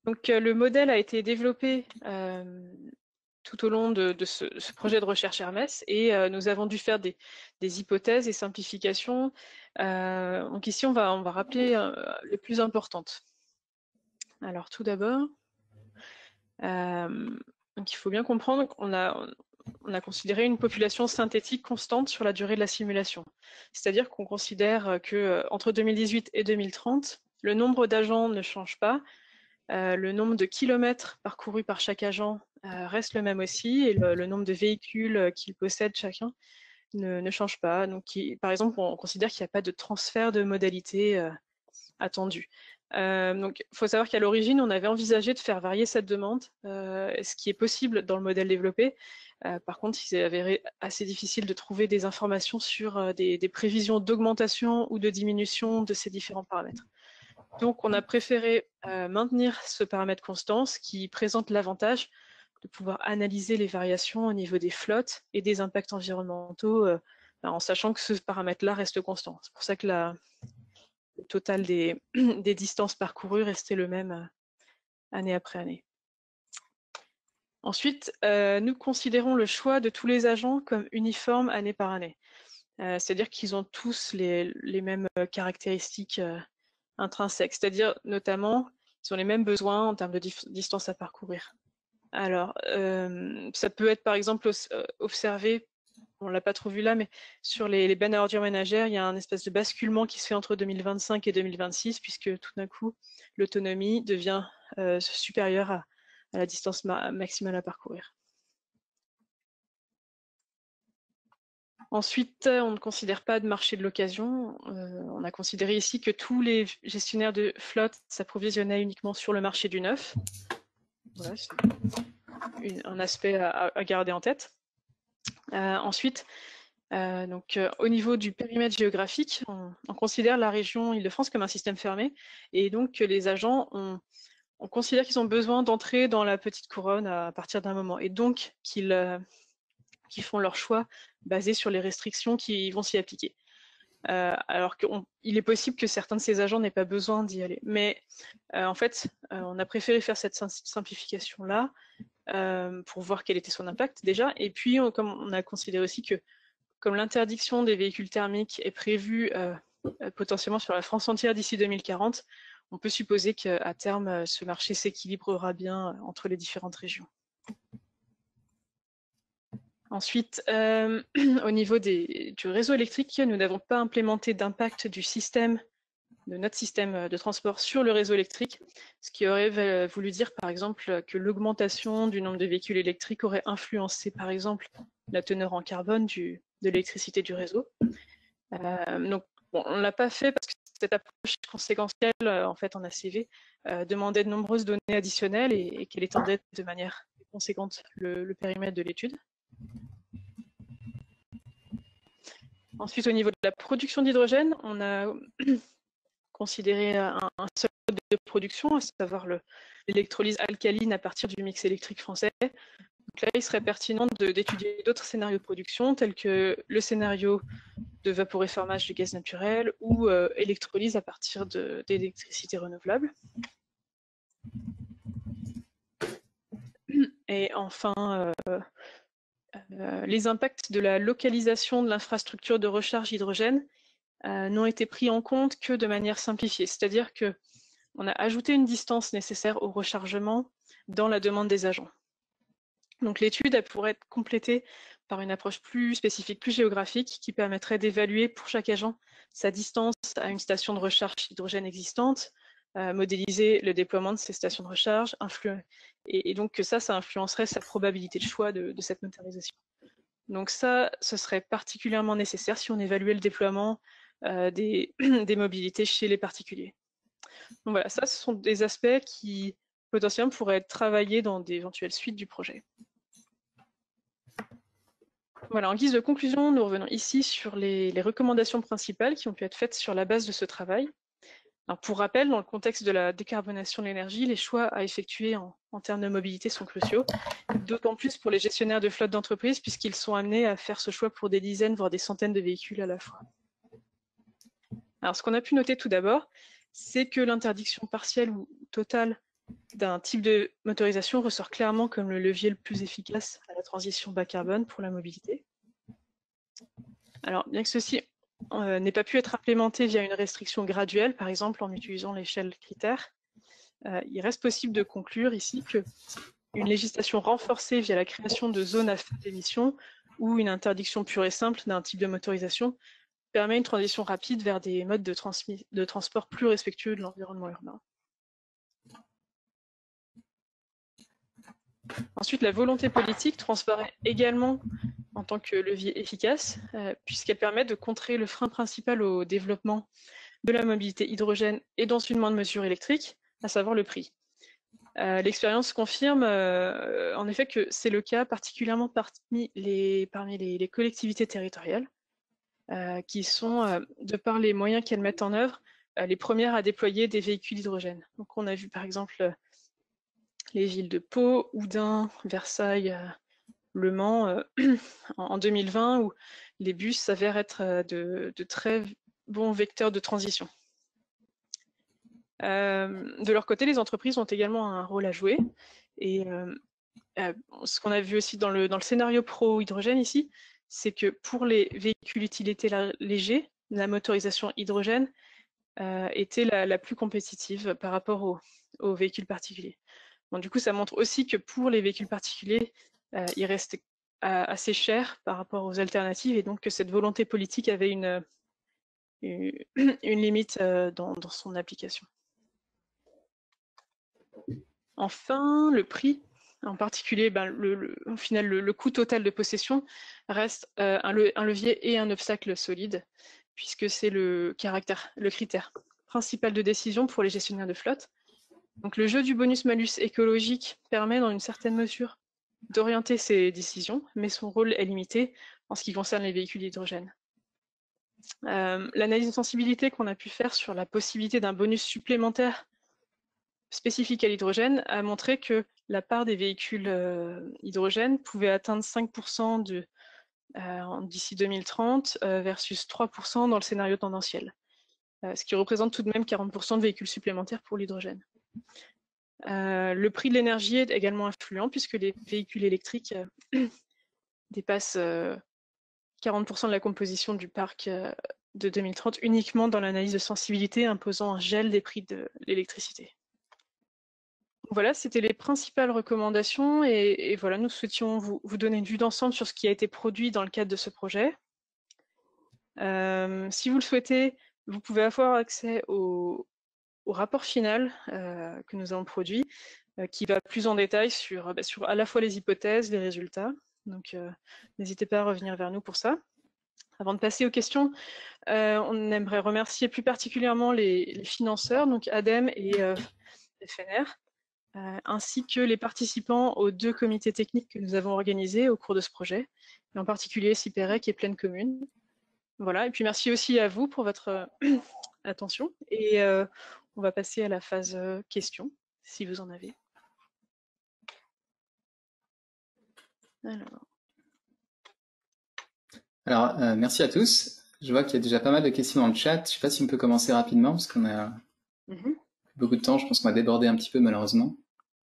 Donc le modèle a été développé tout au long de ce projet de recherche Hermès, et nous avons dû faire des hypothèses et simplifications. Donc ici, on va rappeler les plus importantes. Alors tout d'abord, donc il faut bien comprendre qu'on a considéré une population synthétique constante sur la durée de la simulation. C'est-à-dire qu'on considère que entre 2018 et 2030, le nombre d'agents ne change pas, le nombre de kilomètres parcourus par chaque agent reste le même aussi, et le nombre de véhicules qu'ils possèdent chacun ne change pas. Donc, par exemple, on considère qu'il n'y a pas de transfert de modalité attendu. Donc, il faut savoir qu'à l'origine, on avait envisagé de faire varier cette demande, ce qui est possible dans le modèle développé. Par contre, il s'est avéré assez difficile de trouver des informations sur des prévisions d'augmentation ou de diminution de ces différents paramètres. Donc, on a préféré maintenir ce paramètre constant, ce qui présente l'avantage de pouvoir analyser les variations au niveau des flottes et des impacts environnementaux en sachant que ce paramètre-là reste constant. C'est pour ça que le total des distances parcourues restait le même année après année. Ensuite, nous considérons le choix de tous les agents comme uniforme année par année. C'est-à-dire qu'ils ont tous les mêmes caractéristiques intrinsèques, c'est-à-dire notamment qu'ils ont les mêmes besoins en termes de distance à parcourir. Alors, ça peut être par exemple observé, on ne l'a pas trop vu là, mais sur les bennes à ordures ménagères, il y a un espèce de basculement qui se fait entre 2025 et 2026, puisque tout d'un coup, l'autonomie devient supérieure à la distance maximale à parcourir. Ensuite, on ne considère pas de marché de l'occasion. On a considéré ici que tous les gestionnaires de flotte s'approvisionnaient uniquement sur le marché du neuf. Voilà, c'est un aspect à garder en tête. Ensuite, au niveau du périmètre géographique, on considère la région Île-de-France comme un système fermé, et donc les agents, on considère qu'ils ont besoin d'entrer dans la petite couronne à partir d'un moment, et donc qu'ils font leur choix basé sur les restrictions qui vont s'y appliquer. Alors qu'il est possible que certains de ces agents n'aient pas besoin d'y aller. Mais en fait, on a préféré faire cette simplification-là pour voir quel était son impact déjà. Et puis, comme on a considéré aussi que comme l'interdiction des véhicules thermiques est prévue potentiellement sur la France entière d'ici 2040, on peut supposer qu'à terme, ce marché s'équilibrera bien entre les différentes régions. Ensuite, au niveau du réseau électrique, nous n'avons pas implémenté d'impact de notre système de transport sur le réseau électrique, ce qui aurait voulu dire par exemple que l'augmentation du nombre de véhicules électriques aurait influencé par exemple la teneur en carbone de l'électricité du réseau. Donc bon, on ne l'a pas fait parce que cette approche conséquentielle en fait en ACV demandait de nombreuses données additionnelles et qu'elle étendait de manière conséquente le périmètre de l'étude. Ensuite, au niveau de la production d'hydrogène, on a considérer un seul mode de production, à savoir l'électrolyse alcaline à partir du mix électrique français. Donc là, il serait pertinent d'étudier d'autres scénarios de production, tels que le scénario de vaporéformage du gaz naturel ou électrolyse à partir d'électricité renouvelable. Et enfin, les impacts de la localisation de l'infrastructure de recharge hydrogène n'ont été pris en compte que de manière simplifiée, c'est-à-dire qu'on a ajouté une distance nécessaire au rechargement dans la demande des agents. Donc l'étude pourrait être complétée par une approche plus spécifique, plus géographique, qui permettrait d'évaluer pour chaque agent sa distance à une station de recharge hydrogène existante, modéliser le déploiement de ces stations de recharge, et donc que ça influencerait sa probabilité de choix de cette motorisation. Donc ça, ce serait particulièrement nécessaire si on évaluait le déploiement des mobilités chez les particuliers. Donc voilà, ça, ce sont des aspects qui potentiellement pourraient être travaillés dans d'éventuelles suites du projet. Voilà, en guise de conclusion, nous revenons ici sur les recommandations principales qui ont pu être faites sur la base de ce travail. Alors, pour rappel, dans le contexte de la décarbonation de l'énergie, les choix à effectuer en termes de mobilité sont cruciaux, d'autant plus pour les gestionnaires de flottes d'entreprises, puisqu'ils sont amenés à faire ce choix pour des dizaines, voire des centaines de véhicules à la fois. Alors, ce qu'on a pu noter tout d'abord, c'est que l'interdiction partielle ou totale d'un type de motorisation ressort clairement comme le levier le plus efficace à la transition bas carbone pour la mobilité. Alors, bien que ceci n'ait pas pu être implémenté via une restriction graduelle, par exemple en utilisant l'échelle critère, il reste possible de conclure ici qu'une législation renforcée via la création de zones à faible émission ou une interdiction pure et simple d'un type de motorisation permet une transition rapide vers des modes de transport plus respectueux de l'environnement urbain. Ensuite, la volonté politique transparaît également en tant que levier efficace, puisqu'elle permet de contrer le frein principal au développement de la mobilité hydrogène et dans une moindre mesure électrique, à savoir le prix. L'expérience confirme en effet que c'est le cas particulièrement parmi les collectivités territoriales, qui sont, de par les moyens qu'elles mettent en œuvre, les premières à déployer des véhicules hydrogène. Donc on a vu par exemple les villes de Pau, Houdain, Versailles, Le Mans en 2020, où les bus s'avèrent être de très bons vecteurs de transition. De leur côté, les entreprises ont également un rôle à jouer. Et ce qu'on a vu aussi dans le scénario pro-hydrogène ici, c'est que pour les véhicules utilitaires légers, la motorisation hydrogène était la plus compétitive par rapport aux véhicules particuliers. Bon, du coup, ça montre aussi que pour les véhicules particuliers, il reste assez cher par rapport aux alternatives, et donc que cette volonté politique avait une limite dans son application. Enfin, le prix, en particulier, au final, le coût total de possession reste un levier et un obstacle solide, puisque c'est le critère principal de décision pour les gestionnaires de flotte. Donc le jeu du bonus-malus écologique permet dans une certaine mesure d'orienter ces décisions, mais son rôle est limité en ce qui concerne les véhicules d'hydrogène. L'analyse de sensibilité qu'on a pu faire sur la possibilité d'un bonus supplémentaire spécifique à l'hydrogène a montré que la part des véhicules hydrogène pouvait atteindre 5% d'ici 2030 versus 3% dans le scénario tendanciel, ce qui représente tout de même 40% de véhicules supplémentaires pour l'hydrogène. Le prix de l'énergie est également influent puisque les véhicules électriques dépassent 40% de la composition du parc de 2030 uniquement dans l'analyse de sensibilité, imposant un gel des prix de l'électricité. Voilà, c'était les principales recommandations et voilà, nous souhaitions vous donner une vue d'ensemble sur ce qui a été produit dans le cadre de ce projet. Si vous le souhaitez, vous pouvez avoir accès au rapport final que nous avons produit, qui va plus en détail sur à la fois les hypothèses, les résultats. Donc, n'hésitez pas à revenir vers nous pour ça. Avant de passer aux questions, on aimerait remercier plus particulièrement les financeurs, donc ADEME et FNR, ainsi que les participants aux 2 comités techniques que nous avons organisés au cours de ce projet, et en particulier CIPEREC et Pleine Commune. Voilà, et puis merci aussi à vous pour votre attention. Et on va passer à la phase questions, si vous en avez. Alors, merci à tous. Je vois qu'il y a déjà pas mal de questions dans le chat. Je ne sais pas si on peut commencer rapidement, parce qu'on a beaucoup de temps. Je pense qu'on va déborder un petit peu, malheureusement.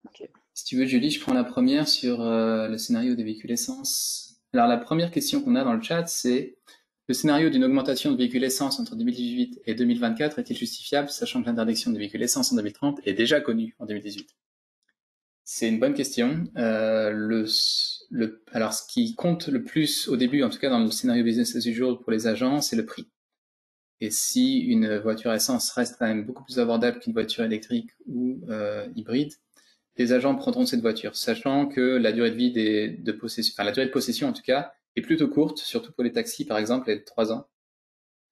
Okay. Si tu veux, Julie, je prends la première sur le scénario des véhicules essence. Alors, la première question qu'on a dans le chat, c'est: le scénario d'une augmentation de véhicules essence entre 2018 et 2024 est-il justifiable, sachant que l'interdiction des véhicules essence en 2030 est déjà connue en 2018? C'est une bonne question. Alors, ce qui compte le plus au début, en tout cas dans le scénario business as usual pour les agents, c'est le prix. Et si une voiture essence reste quand même beaucoup plus abordable qu'une voiture électrique ou hybride, les agents prendront cette voiture, sachant que la durée de vie de possession, enfin la durée de possession en tout cas, est plutôt courte, surtout pour les taxis par exemple, elle est de 3 ans.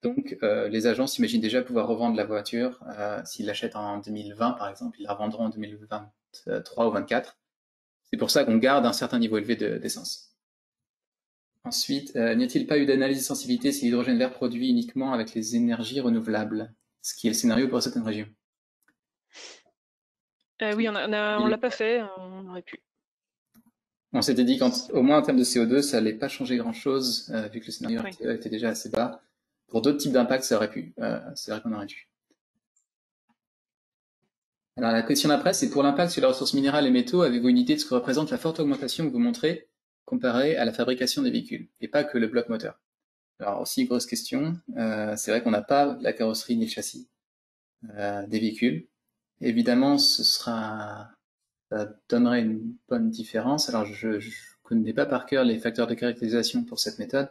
Donc les agents s'imaginent déjà pouvoir revendre la voiture s'ils l'achètent en 2020 par exemple, ils la revendront en 2023 ou 2024. C'est pour ça qu'on garde un certain niveau élevé d'essence. Ensuite, n'y a-t-il pas eu d'analyse de sensibilité si l'hydrogène vert produit uniquement avec les énergies renouvelables, ce qui est le scénario pour certaines régions? Oui, on l'a pas fait, on aurait pu. On s'était dit qu'au moins en termes de CO2, ça n'allait pas changer grand-chose, vu que le scénario RTE était déjà assez bas. Pour d'autres types d'impacts, ça aurait pu. C'est vrai qu'on aurait dû. Alors la question d'après, c'est: pour l'impact sur les ressources minérales et métaux, avez-vous une idée de ce que représente la forte augmentation que vous montrez comparée à la fabrication des véhicules, et pas que le bloc moteur? Alors aussi, grosse question, c'est vrai qu'on n'a pas la carrosserie ni le châssis des véhicules. Évidemment, ça donnerait une bonne différence. Alors je ne connais pas par cœur les facteurs de caractérisation pour cette méthode.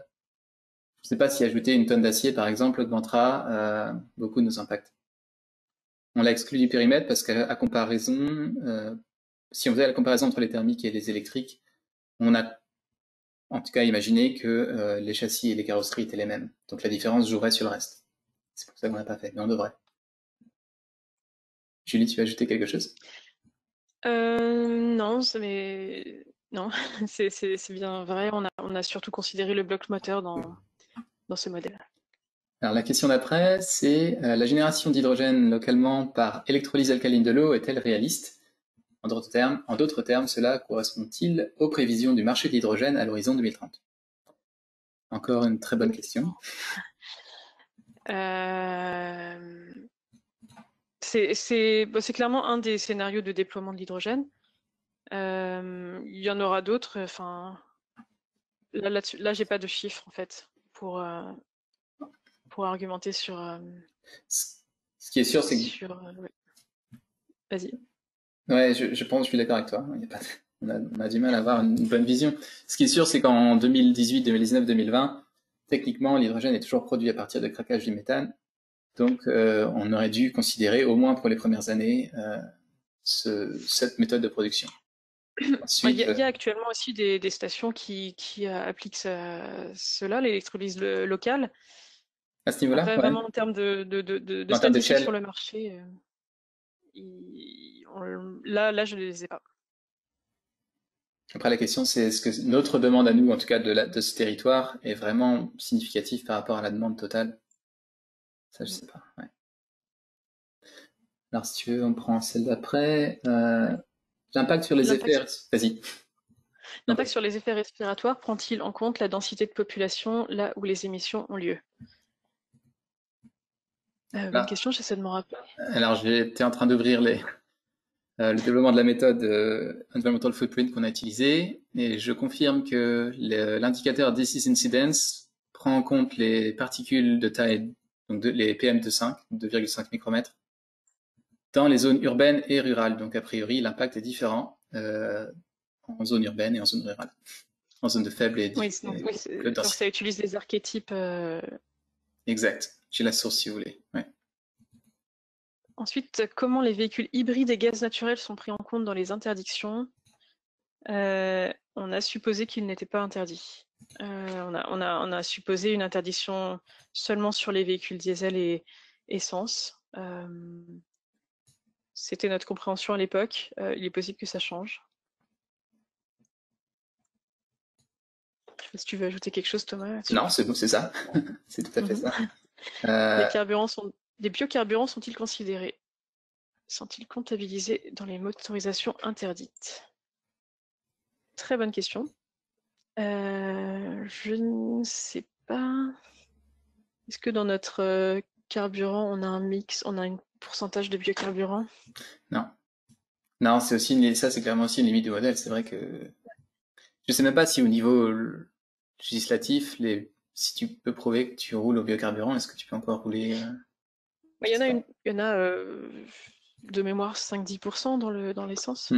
Je ne sais pas si ajouter une tonne d'acier, par exemple, augmentera beaucoup nos impacts. On l'a exclu du périmètre parce qu'à comparaison, si on faisait la comparaison entre les thermiques et les électriques, on a en tout cas imaginé que les châssis et les carrosseries étaient les mêmes. Donc la différence jouerait sur le reste. C'est pour ça qu'on l'a pas fait, mais on devrait. Julie, tu veux ajouter quelque chose? Non, non, c'est bien vrai. On a surtout considéré le bloc moteur dans ce modèle. Alors la question d'après, c'est la génération d'hydrogène localement par électrolyse alcaline de l'eau est-elle réaliste? En d'autres termes, cela correspond-il aux prévisions du marché de l'hydrogène à l'horizon 2030? Encore une très bonne question. C'est clairement un des scénarios de déploiement de l'hydrogène. Il y en aura d'autres. Enfin, là, j'ai pas de chiffres en fait pour argumenter sur. Ce qui est sûr, c'est que. Ouais. Vas-y. Ouais, je pense, je suis d'accord avec toi. On a du mal à avoir une bonne vision. Ce qui est sûr, c'est qu'en 2018, 2019, 2020, techniquement, l'hydrogène est toujours produit à partir de craquage du méthane. Donc, on aurait dû considérer, au moins pour les premières années, cette méthode de production. Ensuite, il y a actuellement aussi des stations qui appliquent cela, l'électrolyse locale. À ce niveau-là, après, ouais. vraiment en termes de statistiques sur le marché, là, je ne les ai pas. Après, la question, c'est est-ce que notre demande à nous, en tout cas de ce territoire, est vraiment significative par rapport à la demande totale? Ça, je sais pas. Ouais. Alors, si tu veux, on prend celle d'après. L'impact sur les effets... Vas-y. L'impact sur les effets respiratoires prend-il en compte la densité de population là où les émissions ont lieu? Bonne question, j'essaie de me rappeler. Alors, j'étais en train d'ouvrir le développement de la méthode Environmental Footprint qu'on a utilisée, et je confirme que l'indicateur Disease Incidence prend en compte les particules de taille, donc les PM2,5, 2,5 micromètres, dans les zones urbaines et rurales. Donc, a priori, l'impact est différent en zone urbaine et en zone rurale, en zone de faible et oui, donc ça utilise les archétypes. Exact. J'ai la source si vous voulez. Ouais. Ensuite, comment les véhicules hybrides et gaz naturel sont pris en compte dans les interdictions? On a supposé qu'ils n'étaient pas interdits. On a supposé une interdiction seulement sur les véhicules diesel et essence. C'était notre compréhension à l'époque. Il est possible que ça change. sais pas si tu veux ajouter quelque chose, Thomas, là-dessus. Non, c'est bon, c'est ça. C'est tout à fait ça. Les biocarburants sont-ils considérés? Sont-ils comptabilisés dans les motorisations interdites? Très bonne question. Je ne sais pas. Est-ce que dans notre carburant, on a un mix, on a un pourcentage de biocarburant? Non. Non, c'est aussi ça, c'est clairement aussi une limite du modèle. C'est vrai que je sais même pas si au niveau législatif, si tu peux prouver que tu roules au biocarburant, est-ce que tu peux encore rouler Il y en a de mémoire 5-10% dans l'essence.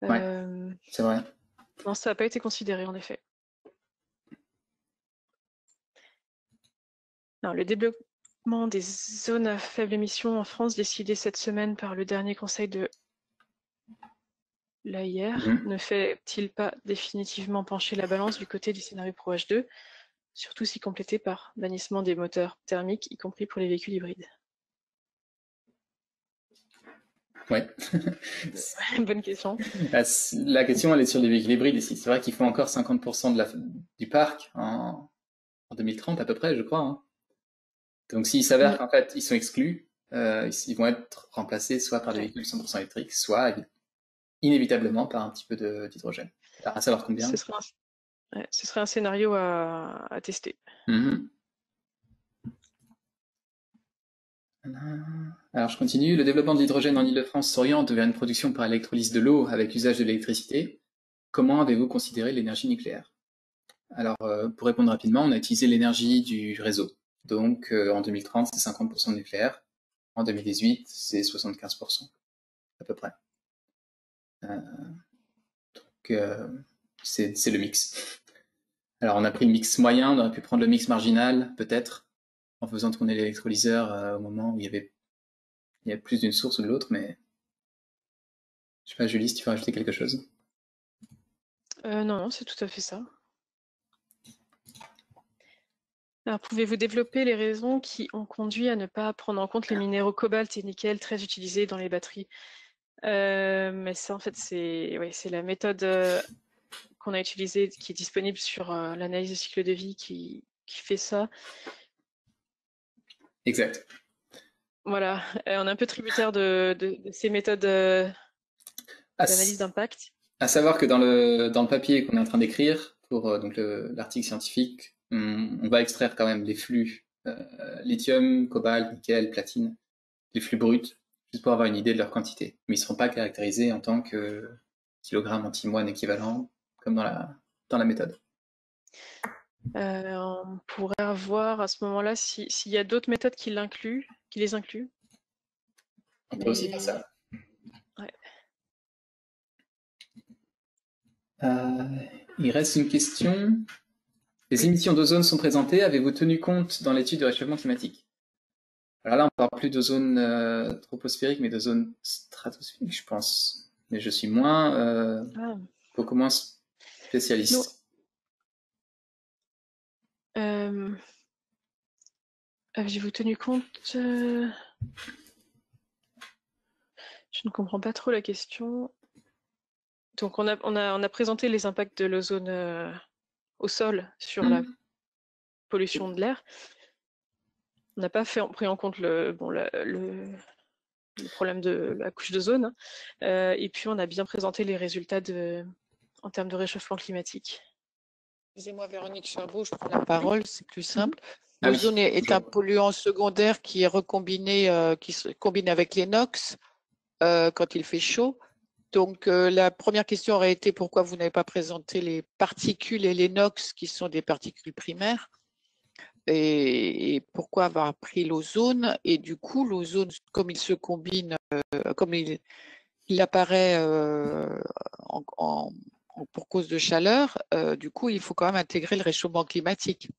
Ouais, c'est vrai. Non, ça n'a pas été considéré en effet. Non, le développement des zones à faible émission en France, décidé cette semaine par le dernier conseil de l'AIR, ne fait-il pas définitivement pencher la balance du côté du scénario Pro H2, surtout si complété par bannissement des moteurs thermiques, y compris pour les véhicules hybrides? Ouais. Bonne question. La question, elle est sur les véhicules hybrides ici. C'est vrai qu'il faut encore 50% du parc en 2030 à peu près, je crois. Hein. Donc s'il s'avère qu'en fait, ils sont exclus, ils vont être remplacés soit par des véhicules 100% électriques, soit inévitablement par un petit peu d'hydrogène. À savoir combien. Ce serait un scénario à tester. Alors je continue. Le développement de l'hydrogène en Île-de-France s'oriente vers une production par électrolyse de l'eau avec usage de l'électricité. Comment avez-vous considéré l'énergie nucléaire? Alors pour répondre rapidement, on a utilisé l'énergie du réseau. Donc en 2030, c'est 50% de nucléaire. En 2018, c'est 75% à peu près. C'est le mix. Alors on a pris le mix moyen, on aurait pu prendre le mix marginal, peut-être, en faisant tourner l'électrolyseur au moment où il y a plus d'une source ou de l'autre, mais je sais pas, Julie, si tu veux rajouter quelque chose. Non, c'est tout à fait ça. Alors, pouvez-vous développer les raisons qui ont conduit à ne pas prendre en compte les minéraux cobalt et nickel très utilisés dans les batteries? Mais ça, en fait, c'est la méthode qu'on a utilisée, qui est disponible sur l'analyse de cycle de vie qui fait ça. Exact. Voilà, on est un peu tributaire de ces méthodes d'analyse d'impact. À savoir que dans le papier qu'on est en train d'écrire, pour donc l'article scientifique, on va extraire quand même les flux lithium, cobalt, nickel, platine, les flux bruts, juste pour avoir une idée de leur quantité. Mais ils ne seront pas caractérisés en tant que kilogrammes anti-moine équivalent, comme dans la méthode. On pourrait voir à ce moment-là s'il y a d'autres méthodes qui les incluent. On peut aussi faire ça. Ouais. Il reste une question. Les émissions d'ozone sont présentées. Avez-vous tenu compte dans l'étude de réchauffement climatique? Alors là, on parle plus d'ozone troposphérique, mais d'ozone stratosphérique, je pense. Mais je suis beaucoup moins spécialiste. Avez-vous tenu compte Je ne comprends pas trop la question. Donc, on a présenté les impacts de l'ozone au sol sur la pollution de l'air. On n'a pas pris en compte le problème de la couche d'ozone. Et puis, on a bien présenté les résultats en termes de réchauffement climatique. Excusez-moi, Véronique Charbot, je prends la parole, c'est plus simple. L'ozone est un polluant secondaire qui est recombiné, qui se combine avec les NOx quand il fait chaud. Donc, la première question aurait été pourquoi vous n'avez pas présenté les particules et les NOx qui sont des particules primaires et pourquoi avoir pris l'ozone. Et du coup, l'ozone, comme il se combine, comme il apparaît pour cause de chaleur, du coup, il faut quand même intégrer le réchauffement climatique.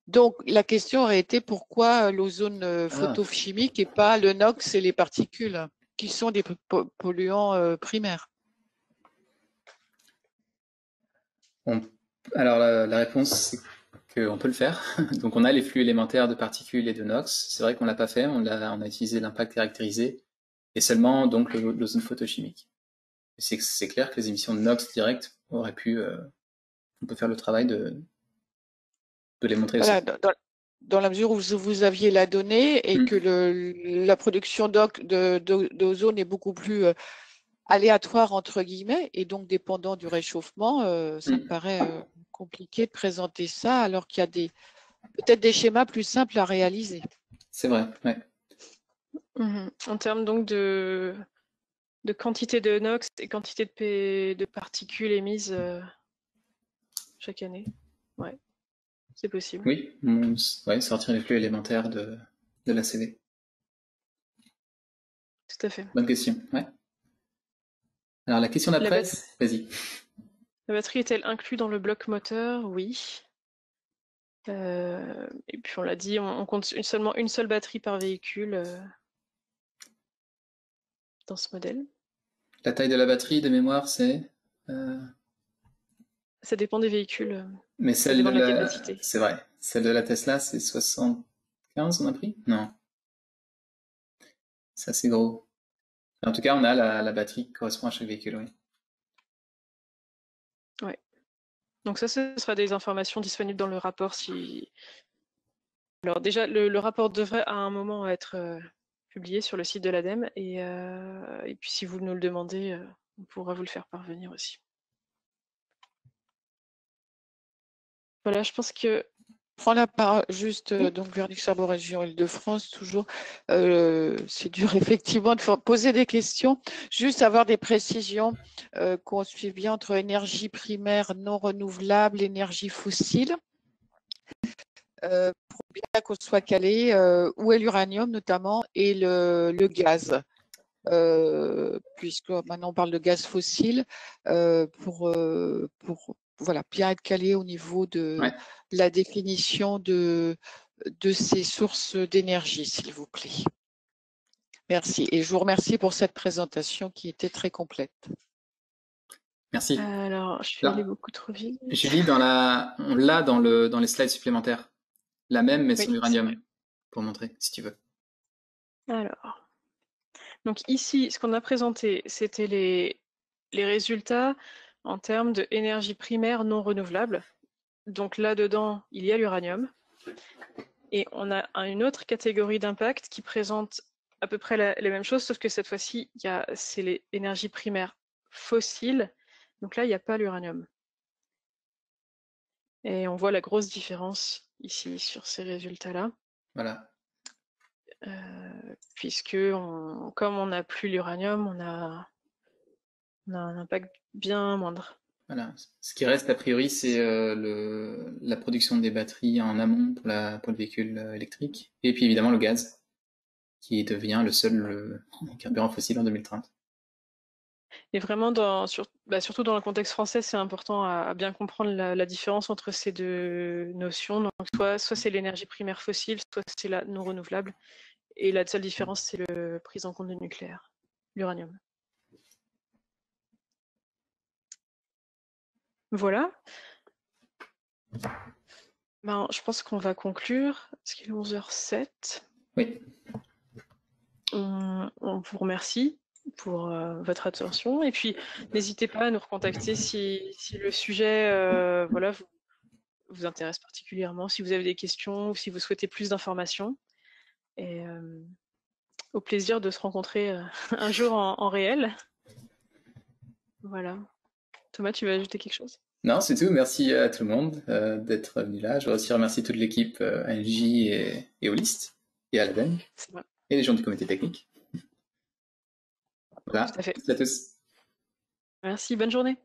Donc, la question aurait été pourquoi l'ozone photochimique et pas le NOx et les particules, qui sont des polluants primaires? Alors, la réponse, c'est qu'on peut le faire. Donc, on a les flux élémentaires de particules et de NOx. C'est vrai qu'on ne l'a pas fait. On a utilisé l'impact caractérisé et seulement donc l'ozone photochimique. C'est clair que les émissions de NOx directes auraient pu on peut faire le travail de les montrer voilà, aussi. dans la mesure où vous aviez la donnée et que la production d'ozone est beaucoup plus aléatoire, entre guillemets, et donc dépendant du réchauffement, ça me paraît compliqué de présenter ça alors qu'il y a peut-être des schémas plus simples à réaliser. C'est vrai, ouais. En termes donc de quantité de NOx et quantité de particules émises chaque année, ouais, c'est possible. Oui, ouais, sortir les flux élémentaires de l'ACV. Tout à fait. Bonne question, ouais. Alors la question d'après, vas-y. La batterie est-elle inclue dans le bloc moteur? Oui. Et puis on l'a dit, on compte seulement une seule batterie par véhicule dans ce modèle. La taille de la batterie de mémoire, c'est Ça dépend des véhicules. Mais ça celle dépend de de la capacité. C'est vrai. Celle de la Tesla, c'est 75, on a pris? Non. C'est assez gros. En tout cas, on a la batterie qui correspond à chaque véhicule, oui. Ouais. Donc ça, ce sera des informations disponibles dans le rapport. Alors déjà, le rapport devrait à un moment être publié sur le site de l'ADEME. Et puis si vous nous le demandez, on pourra vous le faire parvenir aussi. Voilà, je pense que... Prends la parole juste, donc Véronique Chabot, région Île-de-France, toujours. C'est dur effectivement de poser des questions, juste avoir des précisions, qu'on suive bien entre énergie primaire non renouvelable, énergie fossile, pour bien qu'on soit calé, où est l'uranium notamment et le gaz. Puisque maintenant on parle de gaz fossile, pour voilà, bien être calé au niveau de la définition de ces sources d'énergie, s'il vous plaît. Merci. Et je vous remercie pour cette présentation qui était très complète. Merci. Alors, je suis allée beaucoup trop vite. Julie, on l'a dans les slides supplémentaires. La même, mais sur l'uranium, pour montrer, si tu veux. Alors, donc ici, ce qu'on a présenté, c'était les résultats en termes d'énergie primaire non renouvelable. Donc là-dedans, il y a l'uranium. Et on a une autre catégorie d'impact qui présente à peu près les mêmes choses, sauf que cette fois-ci, c'est les énergies primaires fossiles. Donc là, il n'y a pas l'uranium. Et on voit la grosse différence ici sur ces résultats-là. Voilà. Puisque comme on n'a plus l'uranium, on a un impact bien moindre. Voilà. Ce qui reste a priori, c'est la production des batteries en amont pour le véhicule électrique, et puis évidemment le gaz, qui devient le seul carburant fossile en 2030. Et vraiment, surtout dans le contexte français, c'est important à bien comprendre la différence entre ces deux notions. Donc, soit c'est l'énergie primaire fossile, soit c'est la non renouvelable. Et la seule différence, c'est la prise en compte du nucléaire, l'uranium. Voilà. Ben, je pense qu'on va conclure, parce qu'il est 11h07. Oui. On vous remercie pour votre attention. Et puis, n'hésitez pas à nous recontacter si le sujet vous intéresse particulièrement, si vous avez des questions ou si vous souhaitez plus d'informations. Et au plaisir de se rencontrer un jour en réel. Voilà. Thomas, tu veux ajouter quelque chose? Non, c'est tout. Merci à tout le monde d'être venu là. Je voudrais aussi remercier toute l'équipe ANJ et Olist et à l'ADEME et les gens du comité technique. Voilà. Tout à fait. Merci à tous. Merci, bonne journée.